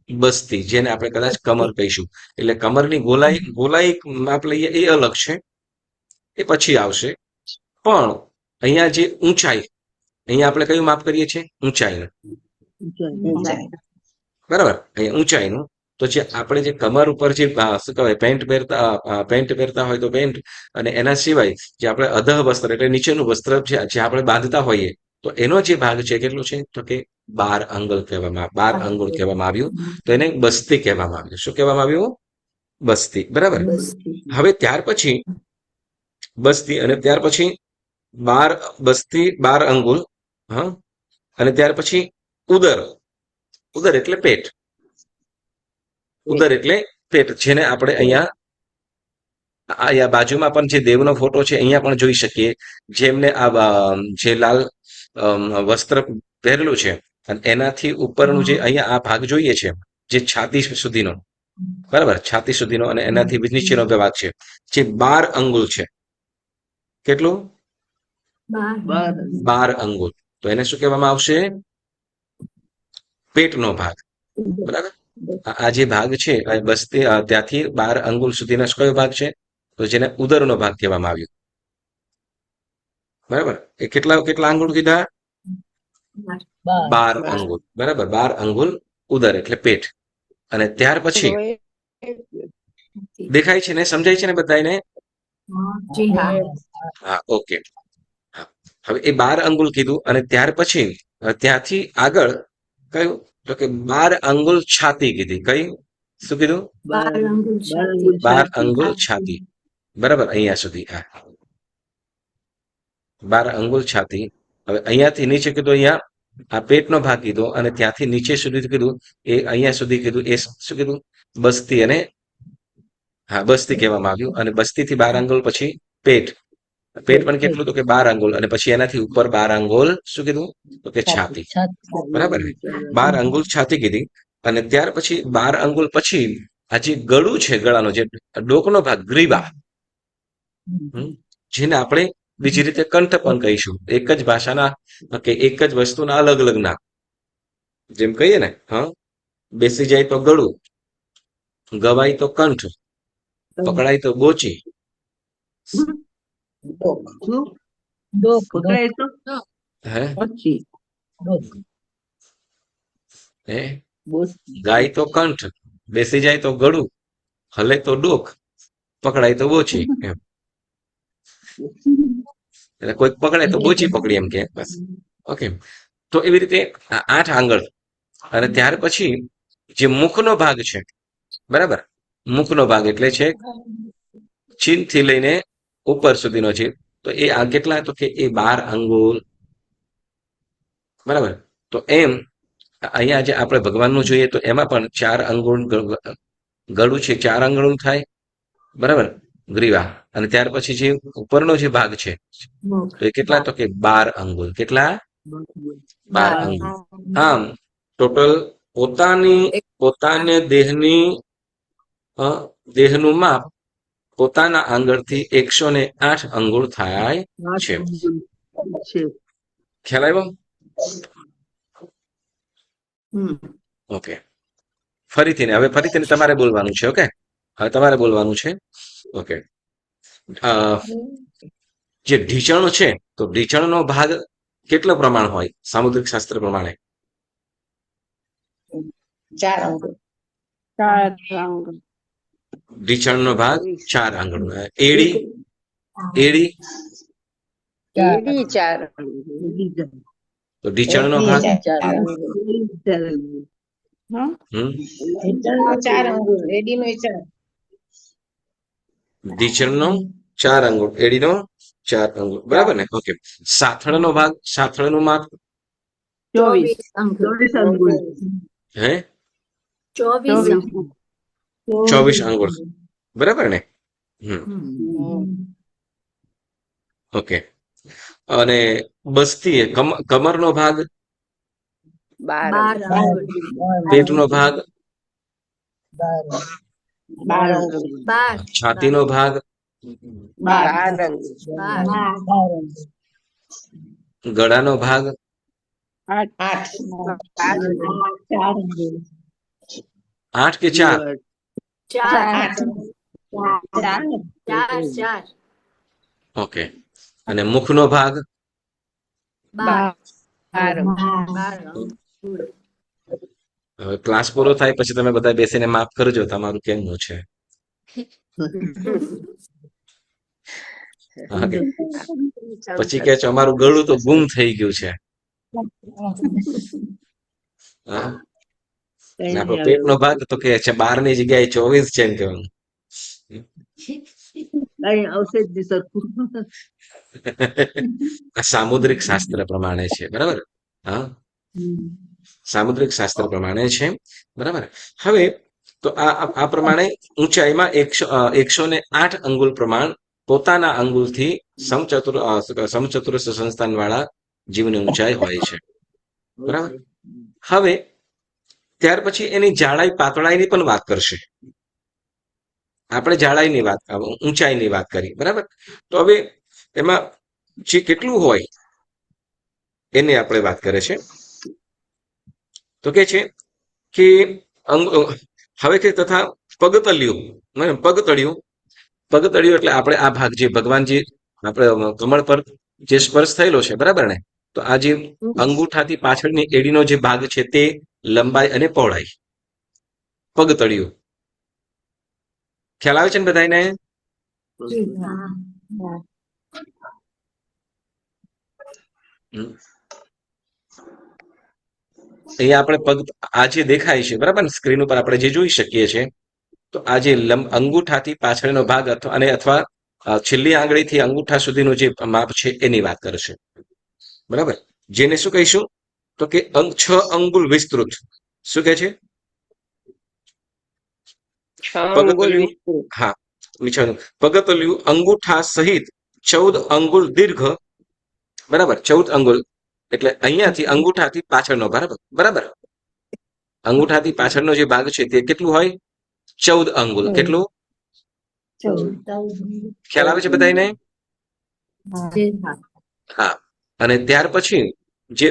[SPEAKER 1] બસ્તી, જેને આપણે કદાચ કમર કહીશું. એટલે કમરની ગોલાઈ માપ લઈએ એ અલગ છે, એ પછી આવશે. પણ અહીંયા જે ઊંચાઈ, અહીંયા આપણે કયું માપ કરીએ છીએ? ઊંચાઈનું, બરાબર. અહીંયા ઊંચાઈનું. તો જે આપણે જે કમર ઉપર જે શું કહેવાય પેન્ટ પહેરતા હોય તો પેન્ટ, અને એના સિવાય જે આપણે અધઃ વસ્ત્ર એટલે નીચેનું વસ્ત્ર જે આપણે બાંધતા હોઈએ તો એનો જે ભાગ છે કેટલો છે તો કે 12 અંગુળ કહેવામાં આવ્યું. તો એને બસ્તી કહેવામાં આવ્યું. શું કહેવામાં આવ્યું? બસ્તી, બરાબર. હવે ત્યાર પછી બસ્તી અને ત્યાર પછી બસ્તી 12 અંગુલ. હા, અને ત્યાર પછી ઉદર. ઉદર એટલે પેટ. ઉદર એટલે પેટ, જેને આપણે અહીંયા બાજુમાં પણ જે દેવનો ફોટો છે અહીંયા પણ જોઈ શકીએ, જેમને જે લાલ વસ્ત્ર પહેરેલું છે અને એનાથી ઉપરનું જે અહીંયા આ ભાગ જોઈએ છે, જે છાતી સુધીનો, બરાબર, છાતી સુધીનો, અને એનાથી નીચેનો ભાગ છે, જે 12 અંગુલ છે. કેટલું? 12 અંગુલ. તો એને શું કહેવામાં આવશે? પેટનો ભાગ. બરાબર. આ જે ભાગ છે બસ્તી ત્યાંથી 12 અંગુલ સુધીનો કયો ભાગ છે? તો જેને ઉદરનો ભાગ કહેવામાં આવ્યો. બરાબર. એ કેટલા અંગુલ કીધા? 12 અંગુલ. બરાબર. 12 અંગુલ ઉદર એટલે પેટ. અને ત્યાર પછી દેખાય છે ને, સમજાય છે ને બધાને? હા, ઓકે. હવે એ 12 અંગુલ કીધું, અને ત્યાર પછી ત્યાંથી આગળ કયું? તો કે 12 અંગુલ છાતી કીધી. કઈ? શું કીધું? 12 અંગુલ છાતી. બરાબર, અહીંયા સુધી. 12 અંગુલ છાતી. હવે અહીંયાથી નીચે કીધું, અહીંયા આ પેટનો ભાગ કીધો, અને ત્યાંથી નીચે સુધી કીધું, એ અહીંયા સુધી કીધું, એ શું કીધું? બસ્તી. અને હા, બસ્તી કહેવામાં આવ્યું. અને બસ્તીથી 12 અંગુલ પછી પેટ. પેટ પણ કેટલું? તો કે 12 અંગુલ. અને પછી એનાથી ઉપર 12 અંગુલ શું કીધું? તો કે છાતી. બરાબર ને? 12 અંગુલ છાતી કીધી. અને ત્યાર પછી 12 અંગુલ પછી આ જે ગળું છે, ગળાનો જે ડોકનો ભાગ, ગ્રીવા, જેને આપણે બીજી રીતે કંઠ પણ કહીશું. એક જ ભાષાના કે એક જ વસ્તુના અલગ અલગ નામ. જેમ કહીએ ને, હા, બેસી જાય તો ગળું, ગવાય તો કંઠ, પકડાય તો બોચી. હે? ગાય તો કંઠ, બેસી જાય તો ગળું, હલે તો ડોક, પકડાય તો બોચી. એમ એટલે કોઈક પકડે તો બોચી પકડી, એમ કે. બસ, ઓકે. તો એવી રીતે 8 આંગળ. અને ત્યાર પછી જે મુખનો ભાગ છે, બરાબર, મુખનો ભાગ એટલે છે ચીનથી લઈને ઉપર સુધીનો છે. તો એ આ કેટલા? તો કે એ 12 અંગુલ. બરાબર. તો એમ અહીંયા જે આપણે ભગવાનનું જોઈએ તો એમાં પણ 4 અંગુલ ગળું છે, 4 અંગુલ થાય. બરાબર, ગ્રીવા. અને ત્યાર પછી જે ઉપરનો જે ભાગ છે તો એ કેટલા? તો કે 12 અંગુલ. કેટલા? 12 અંગુલ. આમ ટોટલ પોતાને દેહનું માપ પોતાના આંગળથી 108 અંગુળ થાય છે. ખ્યાલ આવ્યો? ઓકે. ફરીથી તમારે બોલવાનું છે. ઓકે, હવે તમારે બોલવાનું છે. ઓકે. જે ઢીચણ છે, તો ઢીચણનો ભાગ કેટલો પ્રમાણ હોય સામુદ્રિક શાસ્ત્ર પ્રમાણે?
[SPEAKER 8] 4 અંગુલ.
[SPEAKER 1] ઢીચણનો ભાગ 4 આંગળ. એડી
[SPEAKER 8] 4
[SPEAKER 1] તો ઢીચણનો ભાગ
[SPEAKER 8] 4 અંગુલ. રેડીનો 4.
[SPEAKER 1] ઢીચણનો 4 અંગુળ, એડીનો 4 અંગુળ. બરાબર ને? ઓકે. સાથળનો ભાગ, સાથળનું માપ
[SPEAKER 6] 24 અંગુલ.
[SPEAKER 1] હે? 24 અંગુળ. બરાબર ને? ઓકે. અને બસ્તી કમરનો ભાગ,
[SPEAKER 8] 12
[SPEAKER 1] પેટનો ભાગ,
[SPEAKER 8] 12 અંગુલ.
[SPEAKER 1] છાતીનો ભાગ,
[SPEAKER 8] 12 અંગુલ.
[SPEAKER 1] ગળાનો ભાગ, 8 કે 4?
[SPEAKER 8] 4.
[SPEAKER 1] ઓકે. અને મુખનો ભાગ,
[SPEAKER 8] 12.
[SPEAKER 1] હવે ક્લાસ પૂરો થાય પછી તમે બધા બેસીને માફ કરજો તમારું કેમનું છે. ઓકે. પછી કે છે અમારું ગળું તો ગુમ થઈ ગયું છે. આપણો પેટનો ભાગ તો કે છે 12 ની જગ્યાએ 24 છે એમ કહેવાનું.
[SPEAKER 6] કઈ આવશે જ નહીં સરખું.
[SPEAKER 1] આ સામુદ્રિક શાસ્ત્ર પ્રમાણે છે, બરાબર. હા, સામુદ્રિક શાસ્ત્ર પ્રમાણે છે, બરાબર. હવે તો આ પ્રમાણે ઊંચાઈમાં 108 અંગુલ પ્રમાણ પોતાના અંગુલથી સમચતુરસ્ર સંસ્થાન વાળા જીવની ઊંચાઈ હોય છે, બરાબર. હવે ત્યાર પછી એની જાડાઈ પાતળાઈની પણ વાત કરશે. આપણે જાડાઈની વાત, ઊંચાઈની વાત કરી, બરાબર. તો હવે એમાં જે કેટલું હોય એની આપણે વાત કરે છે. તો કે છે કે હવે કે તથા પગતળિયું એટલે આપણે આ ભાગ જે ભગવાન જે આપણે કમળ પર જે સ્પર્શ થયેલો છે, બરાબર ને. તો આ જે અંગૂઠાથી પાછળની એડીનો જે ભાગ છે તે લંબાઈ અને પહોળાઈ, પગતળિયું. ખ્યાલ આવે છે ને બધાને? અહીંયા આપણે પગ આ જે દેખાય છે, બરાબર, સ્ક્રીન ઉપર આપણે જે જોઈ શકીએ છીએ, તો આ જે અંગૂઠાથી પાછળનો ભાગ અથવા છેલ્લી આંગળીથી અંગૂઠા સુધીનું જે માપ છે એની વાત કરશે, બરાબર. જેને શું કહીશું? તો કે 6 અંગુલ વિસ્તૃત. શું કે છે?
[SPEAKER 8] 6 અંગુલ
[SPEAKER 1] પગતળિયું.
[SPEAKER 8] વિસ્તૃત.
[SPEAKER 1] હા, પગતળિયું અંગૂઠા સહિત 14 અંગુલ દીર્ઘ, બરાબર. 14 અંગુલ એટલે અહીંયાથી અંગૂઠાથી પાછળનો, બરાબર. અંગૂઠાથી પાછળનો જે ભાગ છે તે કેટલું હોય? 14 અંગુલ. કેટલું? ખ્યાલ આવે છે બધાને? હા. અને ત્યાર પછી જે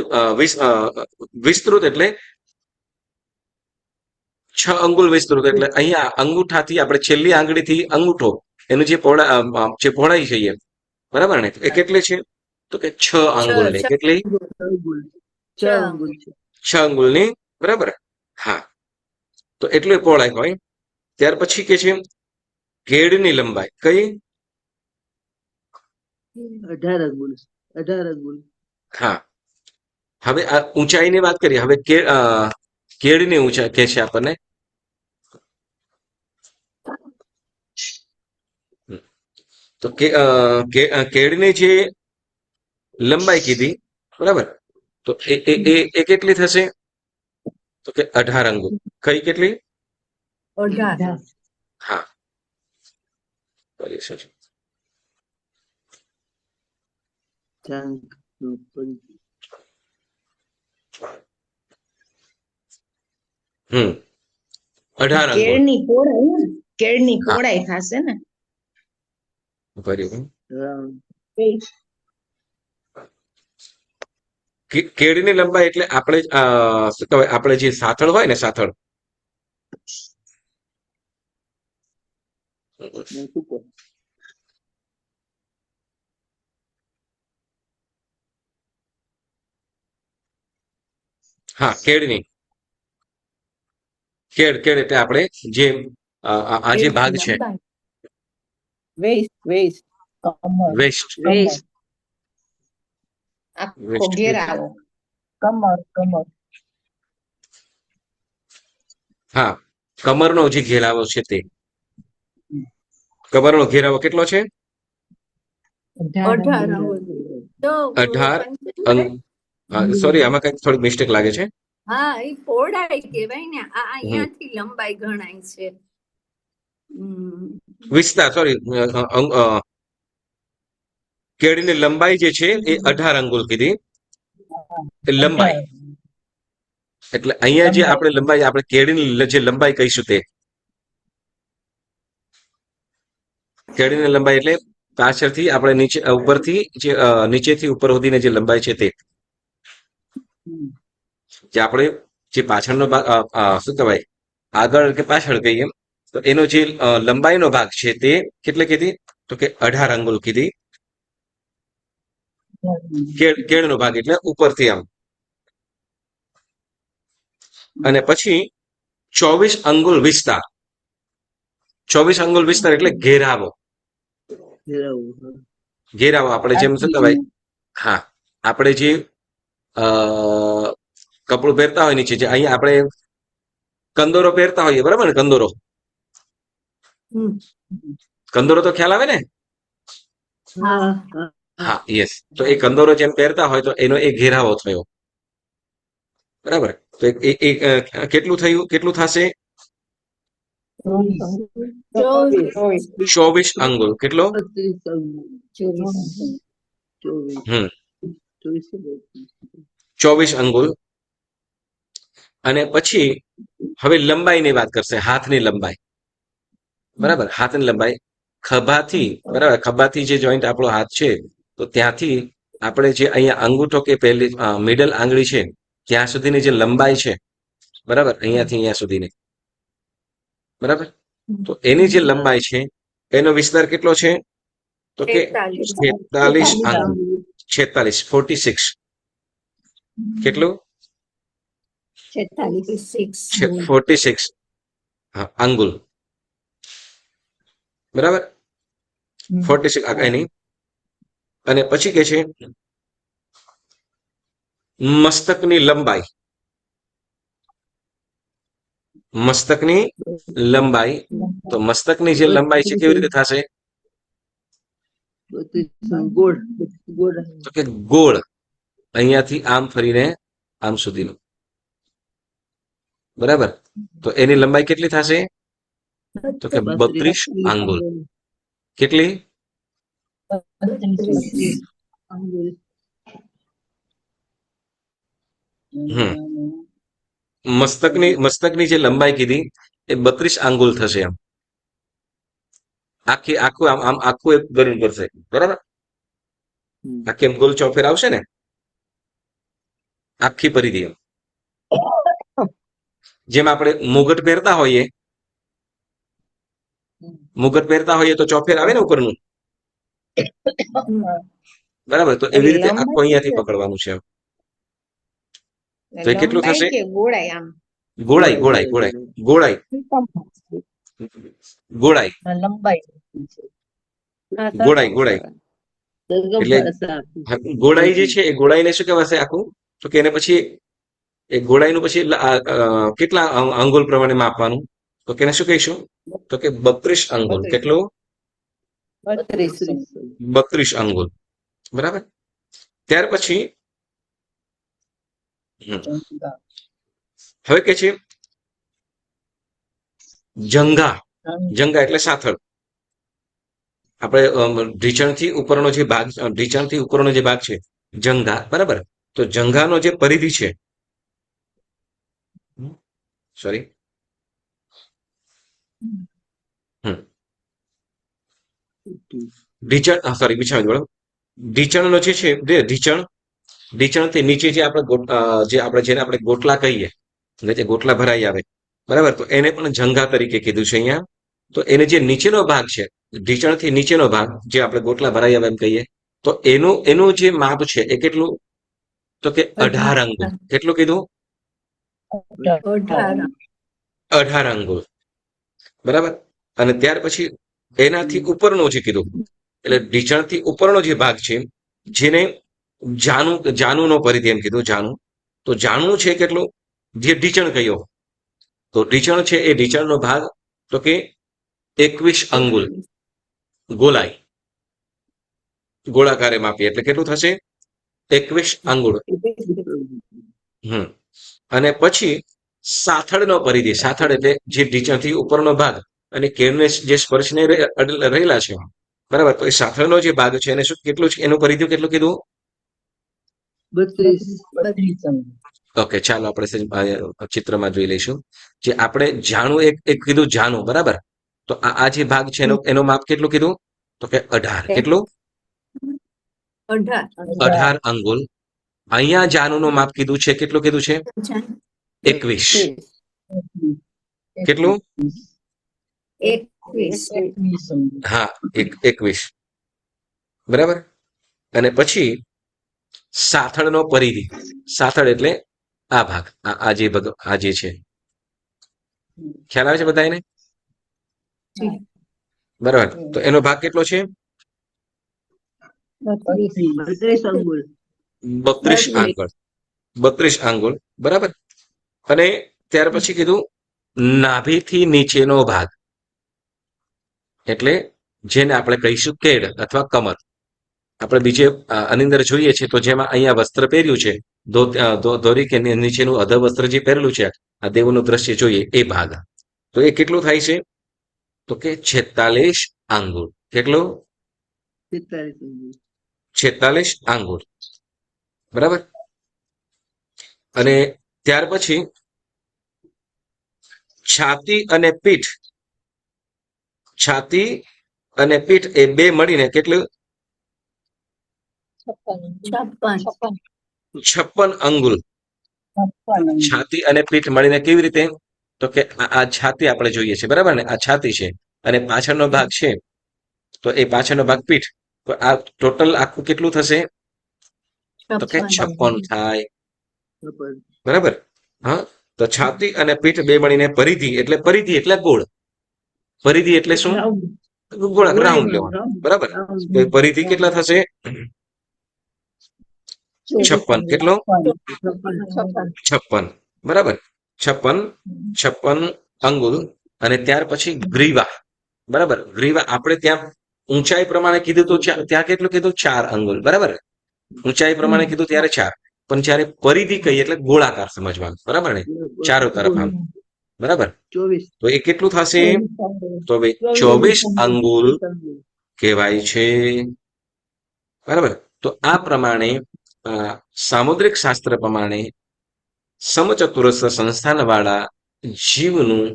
[SPEAKER 1] વિસ્તૃત એટલે 6 અંગુલ વિસ્તૃત એટલે અહીંયા અંગૂઠાથી આપણે છેલ્લી આંગળીથી અંગૂઠો એનું જે પહોળાઈ છે, બરાબર ને, એ કેટલી છે? તો કે 6 અંગુલ ની. કેટલી? 6 અંગુલની, બરાબર. હા, તો એટલી પહોળાઈ હોય. ત્યાર પછી કે છે કેળની લંબાઈ. કઈ?
[SPEAKER 6] 18 અંગુલ. 18 અંગુલ.
[SPEAKER 1] હા. હવે આ ઊંચાઈની વાત કરીએ. હવે કેળની ઊંચાઈ કે છે આપણને. તો કેળની જે લંબાઈ કીધી, બરાબર, તો એ કેટલી થશે? તો કે 18 અંગુલ. કઈ કેટલી?
[SPEAKER 2] 18.
[SPEAKER 1] હા, કરી શકજો.
[SPEAKER 6] ચાંગ.
[SPEAKER 1] 18 અંગુલ.
[SPEAKER 8] કેળની પહોળાઈ થશે ને.
[SPEAKER 1] બરાબર. કેળની લંબાઈ એટલે આપણે શું કહેવાય, આપણે જે સાથળ હોય ને, સાથળ, હા, કેળની કેળ એટલે આપણે જે આ જે ભાગ છે
[SPEAKER 8] વેસ્ટ
[SPEAKER 1] વેસ્ટ,
[SPEAKER 8] આખો ઘેરાવો.
[SPEAKER 1] હા, કમરનો જે ઘેરાવો છે તે. કમરનો ઘેરાવો કેટલો છે? 18. સોરી, આમાં કઈક થોડીક મિસ્ટેક લાગે છે.
[SPEAKER 9] હા, એ પહોળાઈ કહેવાય ને. આ અહીંયાથી લંબાઈ ગણાય છે.
[SPEAKER 1] વિસ્તાર, સોરી, કેળની લંબાઈ જે છે એ 18 અંગુલ કીધી. લંબાઈ એટલે અહીંયા જે આપણે લંબાઈ, આપણે કેળની જે લંબાઈ કહીશું તે કેળની લંબાઈ એટલે પાછળથી આપણે નીચે ઉપરથી જે નીચેથી ઉપર સુધીની જે લંબાઈ છે તે, જે આપણે જે પાછળનો ભાગ શું કહેવાય, આગળ કે પાછળ કહીએ, તો એનો જે લંબાઈનો ભાગ છે તે કેટલે કીધી? તો કે 18 અંગુલ કીધી. કેળનો ભાગ એટલે ઉપરથી આમ. અને પછી 24 અંગુલ વિસ્તાર. 24 અંગુલ વિસ્તાર એટલે ઘેરાવો. આપણે જેમ શું કહેવાય, હા, આપણે જે કપડું પહેરતા હોય નીચે, જે અહીંયા આપણે કંદોરો પહેરતા હોઈએ, બરાબર ને? કંદોરો તો ખ્યાલ આવે ને?
[SPEAKER 6] હા હા
[SPEAKER 1] હા યસ. તો એ કંદોરો જેમ પહેરતા હોય તો એનો એ ઘેરાવો થયો, બરાબર. તો કેટલું થયું, કેટલું થશે? 24 અંગુલ. કેટલો?
[SPEAKER 6] 32 અંગુલ. 24
[SPEAKER 1] હમ
[SPEAKER 6] 24
[SPEAKER 1] 24 અંગુલ. અને પછી હવે લંબાઈની વાત કરશે, હાથની લંબાઈ, બરાબર. હાથની લંબાઈ ખભાથી, બરાબર, ખભાથી જે જોઈન્ટ આપણો હાથ છે તો ત્યાંથી આપણે જે અહીંયા અંગૂઠો કે પહેલી મિડલ આંગળી છે ત્યાં સુધીની જે લંબાઈ છે, બરાબર, અહીંયાથી અહીંયા સુધીની, બરાબર. તો એની જે લંબાઈ છે એનો વિસ્તાર કેટલો છે? તો કે 46 અંગુલ. 46, 46. કેટલું? 46 અંગુલ, બરાબર. 46 એની. અને પછી કે છે મસ્તકની લંબાઈ. મસ્તકની લંબાઈ, તો મસ્તકની જે લંબાઈ છે કેવી રીતે થશે?
[SPEAKER 6] 32 ગોળ ગોળ
[SPEAKER 1] તો કે ગોળ, અહીંયાથી આમ ફરીને આમ સુધીનું, બરાબર. તો એની લંબાઈ કેટલી થશે? તો કે 32 અંગુલ. કેટલી?
[SPEAKER 6] 32 અંગુલ.
[SPEAKER 1] મસ્તકની જે લંબાઈ કીધી એ 32 અંગુલ થશે. આમ આખું આમ આખું એક ગરમ કરશે, બરાબર. આખી એમ ગોલ ચોફેર આવશે ને, આખી પરિધિ. જેમ આપણે મુગટ પહેરતા હોઈએ તો ચોફેર આવે ને ઉપરનું, બરાબર. તો એવી રીતે આખું અહીંયાથી પકડવાનું છે. તો એ કેટલું થશે?
[SPEAKER 8] ગોળાઈ આમ
[SPEAKER 1] ગોળાઈ ગોળાઈ ગોળાઈ ગોળાઈ ગોળાઈ
[SPEAKER 2] લંબાઈ
[SPEAKER 1] ગોળાઈ ગોળાઈ એટલે ગોળાઈ જે છે એ ગોળાઈને શું કહેવાશે આખું? તો કે એને પછી એ ગોળાઈનું પછી કેટલા અંગુલ પ્રમાણે માપવાનું? તો કે એને શું કહીશું? તો કે 32 અંગુલ. કેટલું? 32 અંગુલ, બરાબર. ત્યાર પછી હવે કે છે જંઘા. જંઘા એટલે સાથળ. આપણે ઢીંચણથી ઉપરનો જે ભાગ, ઢીંચણથી ઉપરનો જે ભાગ છે જંઘા, બરાબર. તો જંઘાનો જે પરિધિ છે, સોરી, ઢીંચણ, સોરી, ઢીંચણનો જે છે ઢીંચણથી નીચે જે આપણે જેને આપણે ગોટલા કહીએ, જે ગોટલા ભરાઈ આવે, બરાબર. તો એને પણ જંઘા તરીકે કીધું છે અહીંયા. તો એને જે નીચેનો ભાગ છે, ઢીંચણથી નીચેનો ભાગ જે આપણે ગોટલા ભરાઈ આવે એમ કહીએ, તો એનું જે માપ છે એ કેટલું? તો કે 18 અંગુલ. કેટલું કીધું? 18 અંગુલ, બરાબર. અને ત્યાર પછી એનાથી ઉપરનો જે કીધું, એટલે ઢીંચણથી ઉપરનો જે ભાગ છે જેને જાનુનો પરિધિ એમ કીધું, જાનું. તો જાનું છે કેટલું? જે ઢીંચણ કહ્યો, તો ઢીંચણ છે એ ઢીંચણનો ભાગ તો કે 21 અંગુલ. ગોલાઈ ગોળાકારે માપીએ એટલે કેટલું થશે? 21 અંગુળ. અને પછી સાથળનો પરિધિ. સાથળ એટલે જે ઢીંચણથી ઉપરનો ભાગ અને કેળને જે સ્પર્શને રહેલા છે, બરાબર. તો એ સાથળનો જે ભાગ છે એને શું કેટલું છે? એનું પરિધિ કેટલું કીધું?
[SPEAKER 6] 32.
[SPEAKER 1] ઓકે, ચાલો આપણે ચિત્રમાં જોઈ લઈશું. જે આપણે જાણું એક કીધું, જાણું, બરાબર. તો આ જે ભાગ છે એનો માપ કેટલું કીધું? તો કે 18. કેટલું? 18 અંગુલ. અહીંયા જાનુનું માપ કીધું છે, કેટલું કીધું છે? 21. કેટલું?
[SPEAKER 9] 21.
[SPEAKER 1] હા, 21, બરાબર. અને પછી સાથળનો પરિધિ. સાથળ એટલે આ ભાગ, આ જે છે, ખ્યાલ આવે છે બધાને? બરાબર. તો એનો ભાગ કેટલો છે?
[SPEAKER 6] 32 અંગુલ.
[SPEAKER 1] 32 આંગળ. 32 આંગુલ, બરાબર. અને ત્યાર પછી કીધું નાભીથી નીચેનો ભાગ, એટલે જેને આપણે કહીશું કેડ અથવા કમર. આપણે બીજે આની અંદર જોઈએ છીએ તો જેમાં અહીંયા વસ્ત્ર પહેર્યું છે, ધોરી કે નીચેનું અધ વસ્ત્ર જે પહેરેલું છે, આ દેવોનું દ્રશ્ય જોઈએ એ ભાગ, તો એ કેટલું થાય છે? તો કે 46 આંગુળ. કેટલું? 46 આંગુળ. બરાબર. અને ત્યાર પછી છાતી અને પીઠ, છાતી અને પીઠ એ બે મળીને કેટલું? 56 અંગુલ. છાતી અને પીઠ મળીને કેવી રીતે? તો કે આ છાતી આપણે જોઈએ છે, બરાબર ને? આ છાતી છે અને પાછળનો ભાગ છે, તો એ પાછળનો ભાગ પીઠ. તો આ ટોટલ આખું કેટલું થશે? તો કે 56 થાય. બરાબર. હા, તો છાતી અને પીઠ બે મળીને પરિધિ એટલે ગોળ. પરિધિ એટલે શું? ગોળાક, રાઉન્ડ લેવાનું. બરાબર. તો એ પરિધિ કેટલા થશે? 56. કેટલો? 56. બરાબર. 56 અંગુલ. અને ત્યાર પછી ગ્રીવા. બરાબર. ગ્રીવા આપણે ત્યાં ઊંચાઈ પ્રમાણે કીધું તો ત્યાં કેટલું કીધું? 4 અંગુલ. બરાબર. ઊંચાઈ પ્રમાણે કીધું ત્યારે 4, પણ જ્યારે પરિધિ કહીએ એટલે ગોળાકાર સમજવાનું. બરાબર ને? ચારો તરફ આમ. બરાબર. તો એ કેટલું થશે? તો 24 અંગુલ કહેવાય છે. બરાબર. તો આ પ્રમાણે સામુદ્રિક શાસ્ત્ર પ્રમાણે સમચતુરસ્ર સંસ્થાન વાળા જીવનું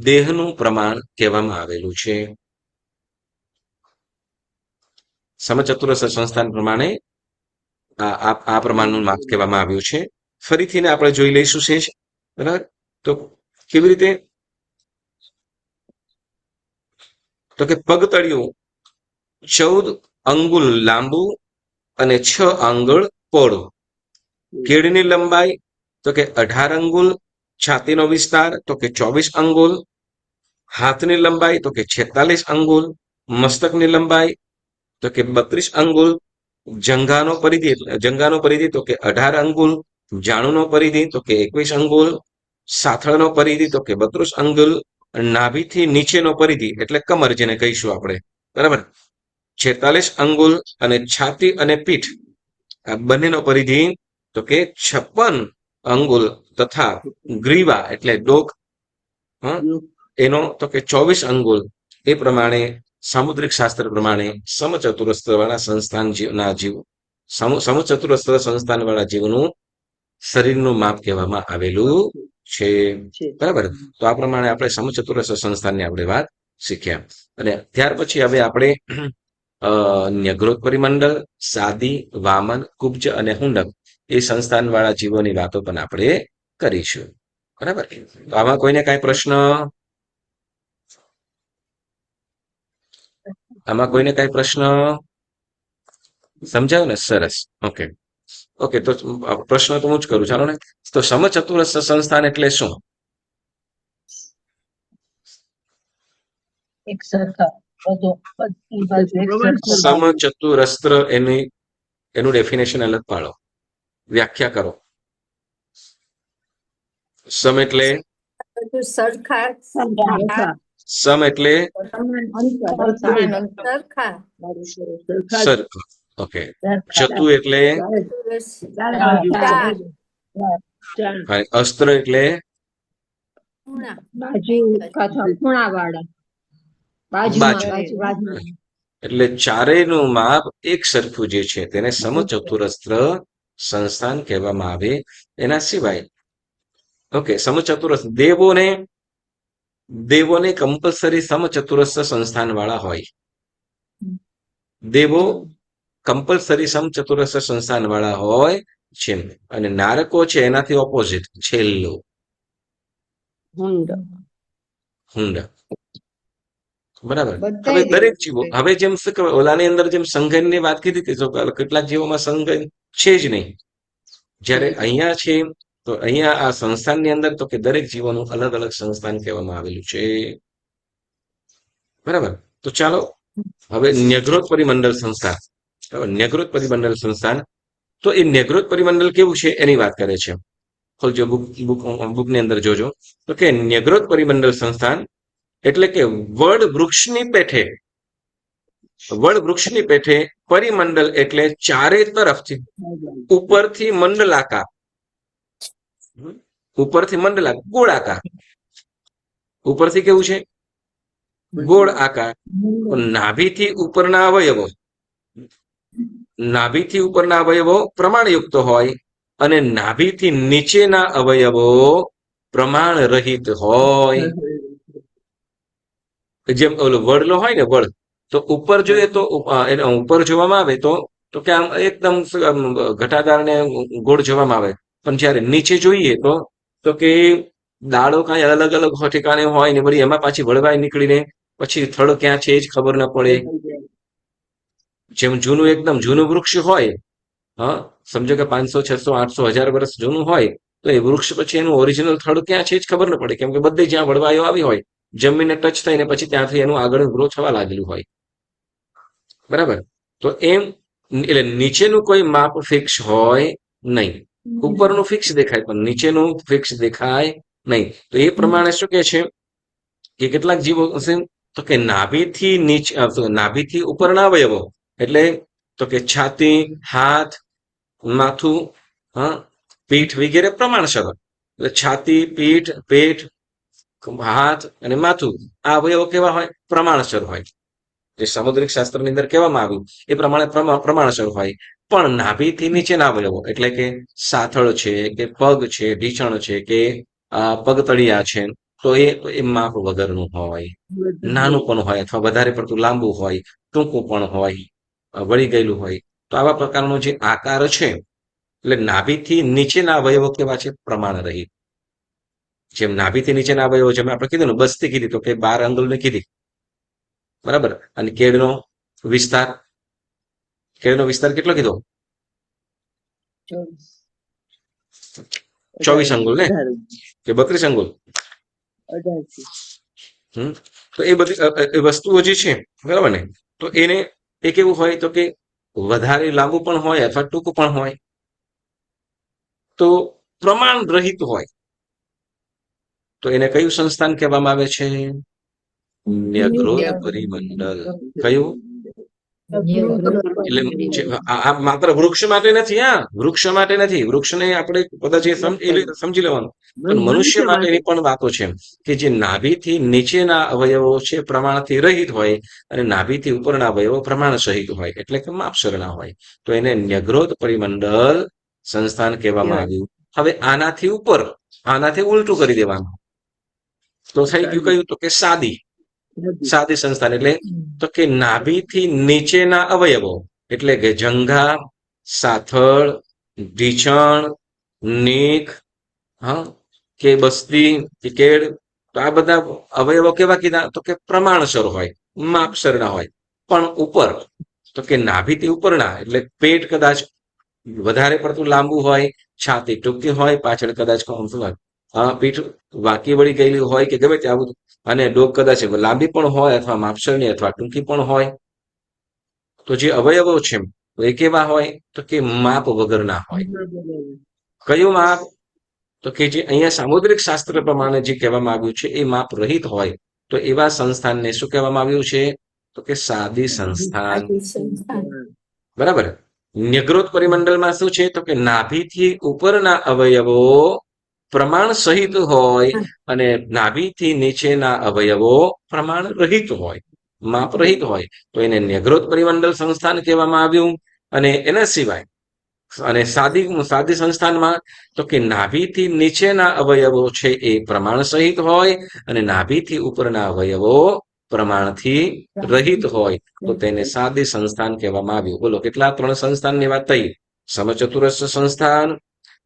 [SPEAKER 1] દેહનું પ્રમાણ કહેવામાં આવેલું છે. સમચતુરસ્ર સંસ્થાન પ્રમાણે આ પ્રમાણનું માપ કહેવામાં આવ્યું છે. ફરીથી આપણે જોઈ લઈશું છે. બરાબર. તો કેવી રીતે? તો કે પગતળિયું 14 અંગુલ લાંબુ અને 6 આંગળ પહોળું. કેળની લંબાઈ તો કે 18 અંગુલ. છાતીનો વિસ્તાર તો કે 24 અંગુલ. હાથની લંબાઈ તો કે 46 અંગુલ. મસ્તકની લંબાઈ તો કે 32 અંગુલ. જંઘાનો પરિધિ તો કે 18 અંગુલ. જાણુનો પરિધિ તો કે 21 અંગુલ. સાથળનો પરિધિ તો કે 32 અંગુલ. નાભીથી નીચેનો પરિધિ એટલે કમર જેને કહીશું આપણે, બરાબર, 46 અંગુલ. અને છાતી અને પીઠ આ બંનેનો પરિધિ તો કે 56 અંગુલ તથા ગ્રીવા એટલે ડોક એનો તો કે 24 અંગુલ. એ પ્રમાણે સામુદ્રિક શાસ્ત્ર પ્રમાણે સમચતુરસ્ર વાળા સમચતુરસ્ર સંસ્થાન વાળા જીવનું શરીરનું માપ કહેવામાં આવેલું છે. બરાબર. તો આ પ્રમાણે આપણે સમચતુરસ્ર સંસ્થાનની આપણે વાત શીખ્યા. અને ત્યાર પછી હવે આપણે ન્યગ્રોધ પરિમંડળ, સાદી, વામન, કુબ્જ અને હુંડક એ સંસ્થાન વાળા જીવોની વાતો પણ આપણે કરીશું. બરાબર. તો આમાં કોઈને કાંઈ પ્રશ્ન? આમાં કોઈને કાંઈ પ્રશ્ન સમજાયો ને? સરસ. ઓકે. તો પ્રશ્ન તો હું જ કરું, ચાલો ને. તો સમચતુરસ્ર સંસ્થાન એટલે શું? સમચતુરસ્ર એનું ડેફિનેશન અલગ પાડો, વ્યાખ્યા કરો. સમ એટલે
[SPEAKER 9] સરખા,
[SPEAKER 1] સમ એટલે સરખા. ઓકે. ચતુ એટલે અસ્ત્ર એટલે બાજુ. એટલે ચારેયનું માપ એક સરખું જે છે તેને સમચતુરસ્ર સંસ્થાન કહેવામાં આવે. એના સિવાય ઓકે, સમચતુરસ્ર દેવોને કમ્પલસરી સમચતુરસ્ર સંસ્થાન વાળા હોય. દેવો કમ્પલસરી સમચતુરસ્ર સંસ્થાન વાળા હોય છે. અને નારકો છે એનાથી ઓપોઝિટ, છેલ્લું હુંડ. બરાબર. હવે દરેક જીવો, હવે જેમ ઓલાની અંદર જેમ સંઘનની વાત કીધી હતી, તો કેટલાક જીવોમાં સંઘન છે જ નહીં. જ્યારે અહીંયા છે તો અહીંયા આ સંસ્થાનની અંદર તો કે દરેક જીવોનું અલગ અલગ સંસ્થાન કહેવામાં આવેલું છે. બરાબર. તો ચાલો હવે ન્યગ્રોધ પરિમંડળ સંસ્થાન. ન્યગ્રોધ પરિમંડળ સંસ્થાન, તો એ ન્યગ્રોધ પરિમંડળ કેવું છે એની વાત કરે છે. ખોલજો બુકની અંદર જોજો. તો કે ન્યગ્રોધ પરિમંડળ સંસ્થાન એટલે કે વડ વૃક્ષની પેઠે વડ વૃક્ષની પેઠે પરિમંડલ એટલે ચારે તરફથી ઉપરથી મંડલાકાર, ઉપરથી મંડલાકાર ગોળાકાર, ઉપરથી કેવું છે ગોળ આકાર. નાભીથી ઉપરના અવયવો, નાભીથી ઉપરના અવયવો પ્રમાણયુક્ત હોય અને નાભીથી નીચેના અવયવો પ્રમાણ રહિત હોય. જેમ ઓલો વડલો હોય ને વડ, તો ઉપર જોઈએ તો એને ઉપર જોવામાં આવે તો કે આમ એકદમ ઘટાદાર ને ગોળ જોવામાં આવે, પણ જયારે નીચે જોઈએ તો કે દાડો કઈ અલગ અલગ ઠેકાણે હોય ને વળી એમાં પાછી વળવાઈ નીકળીને પછી થડ ક્યાં છે એ જ ખબર ન પડે. જેમ જૂનું એકદમ જૂનું વૃક્ષ હોય, હા સમજો કે 500 600 800 1000 વર્ષ જૂનું હોય, તો એ વૃક્ષ પછી એનું ઓરિજિનલ થડ ક્યાં છે જ ખબર ન પડે, કેમ કે બધે જ્યાં વળવાયો આવી હોય જમીનને ટચ થઈને પછી ત્યાંથી એનું આગળ ગ્રો થવા લાગેલું હોય. બરાબર, તો એમ એટલે નીચેનું કોઈ માપ ફિક્સ હોય નહીં, ઉપરનું ફિક્સ દેખાય પણ નીચેનું ફિક્સ દેખાય નહીં. તો એ પ્રમાણે શું કે છે કે કેટલાક જીવો હશે તો કે નાભીથી નીચે, નાભીથી ઉપરના અવયવો એટલે તો કે છાતી, હાથ, માથું, હા પીઠ વગેરે પ્રમાણસર. એટલે છાતી, પીઠ, પેટ, હાથ અને માથું આ અવયવો કેવા હોય પ્રમાણસર હોય. જે સામુદ્રિક શાસ્ત્રની અંદર કહેવામાં આવ્યું એ પ્રમાણે પ્રમાણસર હોય. પણ નાભીથી નીચેના અવયવો એટલે કે સાથળ છે કે પગ છે, ઢીંચણ છે કે પગતળિયા છે, તો એ માપ વગરનું હોય, નાનું પણ હોય અથવા વધારે પડતું લાંબુ હોય, ટૂંકું પણ હોય, વળી ગયેલું હોય. તો આવા પ્રકારનો જે આકાર છે એટલે નાભીથી નીચેના અવયવો કેવા છે પ્રમાણ રહિત. જેમ નાભીથી નીચેના અવયવો જેમ આપણે કીધું ને બસ્તી કીધી તો કે 12 અંગુલની કીધી, બરાબર. અને કેળનો વિસ્તાર, કેળનો વિસ્તાર કેટલો કીધો 24 અંગુલ ને કે 32 અંગુલ. તો એ બધી વસ્તુઓ જે છે બરાબર ને, તો એને એ કેવું હોય તો કે વધારે લાંબુ પણ હોય અથવા ટૂંકું પણ હોય, તો પ્રમાણ રહિત હોય. તો એને કયું સંસ્થાન કહેવામાં આવે છે ન્યગ્રોધ પરિમંડલ. કયું? એટલે આ માત્ર વૃક્ષ માટે નથી, હા વૃક્ષ માટે નથી, વૃક્ષને આપણે કદાચ સમજી લેવાનું, પણ મનુષ્ય માટેની પણ વાતો છે કે જે નાભીથી નીચેના અવયવો છે પ્રમાણથી રહિત હોય અને નાભીથી ઉપરના અવયવો પ્રમાણ સહિત હોય એટલે કે માપસરના હોય, તો એને ન્યગ્રોધ પરિમંડલ સંસ્થાન કહેવામાં આવ્યું. હવે આનાથી ઉપર, આનાથી ઉલટું કરી દેવાનું, તો થઈ ગયું કયું તો કે સાદી સંસ્થાન. એટલે તો કે નાભીથી નીચેના અવયવો એટલે કે જંઘા, સાથળ, ઢીંચણ, નીક, હા કે બસ્તી કે કેળ, તો આ બધા અવયવો કેવા કીધા તો કે પ્રમાણસર હોય, માપસરના હોય. પણ ઉપર તો કે નાભીથી ઉપરના એટલે પેટ કદાચ વધારે પડતું લાંબુ હોય, છાતી ટૂંકી હોય, પાછળ કદાચ પીઠ વાંકી વળી ગયેલી હોય કે ગમે ત્યાં, અને ડોક કદાચ લાંબી પણ હોય અથવા માપસરની અથવા ટૂંકી પણ હોય. તો જે અવયવો છે એ કેવા હોય તો કે માપ વગરના હોય. કયું માપ તો કે જે અહીંયા સામુદ્રિક શાસ્ત્ર પ્રમાણે જે કહેવામાં આવ્યું છે એ માપ રહિત હોય, તો એવા સંસ્થાનને શું કહેવામાં આવ્યું છે તો કે સાદી સંસ્થાન. બરાબર. ન્યગ્રોધ પરિમંડળમાં શું છે તો કે નાભીથી ઉપરના અવયવો પ્રમાણ સહિત હોય અને નાભીથી નીચેના અવયવો પ્રમાણ રહિત હોય, માપ રહિત હોય, તો એને ન્યગ્રોધ પરિમંડળ સંસ્થાન કહેવામાં આવ્યું. અને એના સિવાય અને સાદી સંસ્થાનમાં તો કે નાભીથી નીચેના અવયવો છે એ પ્રમાણ સહિત હોય અને નાભીથી ઉપરના અવયવો પ્રમાણથી રહિત હોય, તો તેને સાદી સંસ્થાન કહેવામાં આવ્યું. બોલો કેટલા 3 સંસ્થાનની વાત થઈ? સમચતુરસ્ર સંસ્થાન,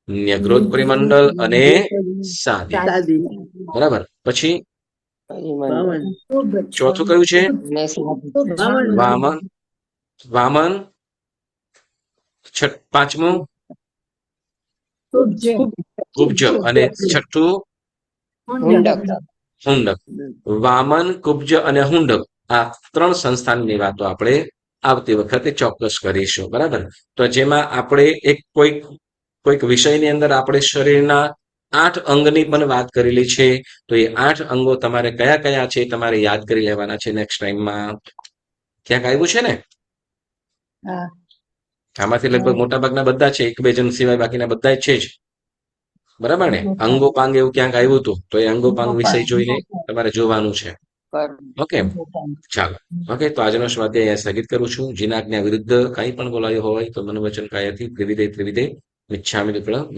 [SPEAKER 1] ન્યગ્રોધ પરિમંડળ અને સાદી. બરાબર. પછી ચોથું કયું છે? વામન. પાંચમું કુબ્જ અને છઠ્ઠું હુંડક. વામન, કુબ્જ અને હુંડક આ 3 સંસ્થાનની વાતો આપણે આવતી વખતે ચોક્કસ કરીશું. બરાબર. તો જેમાં આપણે એક કોઈક વિષયની અંદર આપણે શરીરના 8 અંગની પણ વાત કરેલી છે. તો એ 8 અંગો તમારે કયા કયા છે તમારે યાદ કરી લેવાના છે નેક્સ્ટ ટાઈમમાં. ક્યાંક આવ્યું છે ને?
[SPEAKER 8] હા.
[SPEAKER 1] આમાંથી લગભગ મોટા ભાગના બધા છે, એક બે જણ સિવાય બાકીના બધા છે જ. બરાબર ને? અંગોપાંગ એવું ક્યાંક આવ્યું હતું, તો એ અંગોપાંગ વિષય જોઈને તમારે જોવાનું છે. ઓકે, ચાલો. ઓકે, તો આજનો સ્વાધ્યાય અહીંયા સ્થગિત કરું છું. જીના આજ્ઞા વિરુદ્ધ કંઈ પણ બોલાયું હોય તો મનોવચન કાયાથી ત્રિવિધે મિચ્છામિ દુક્કડમ.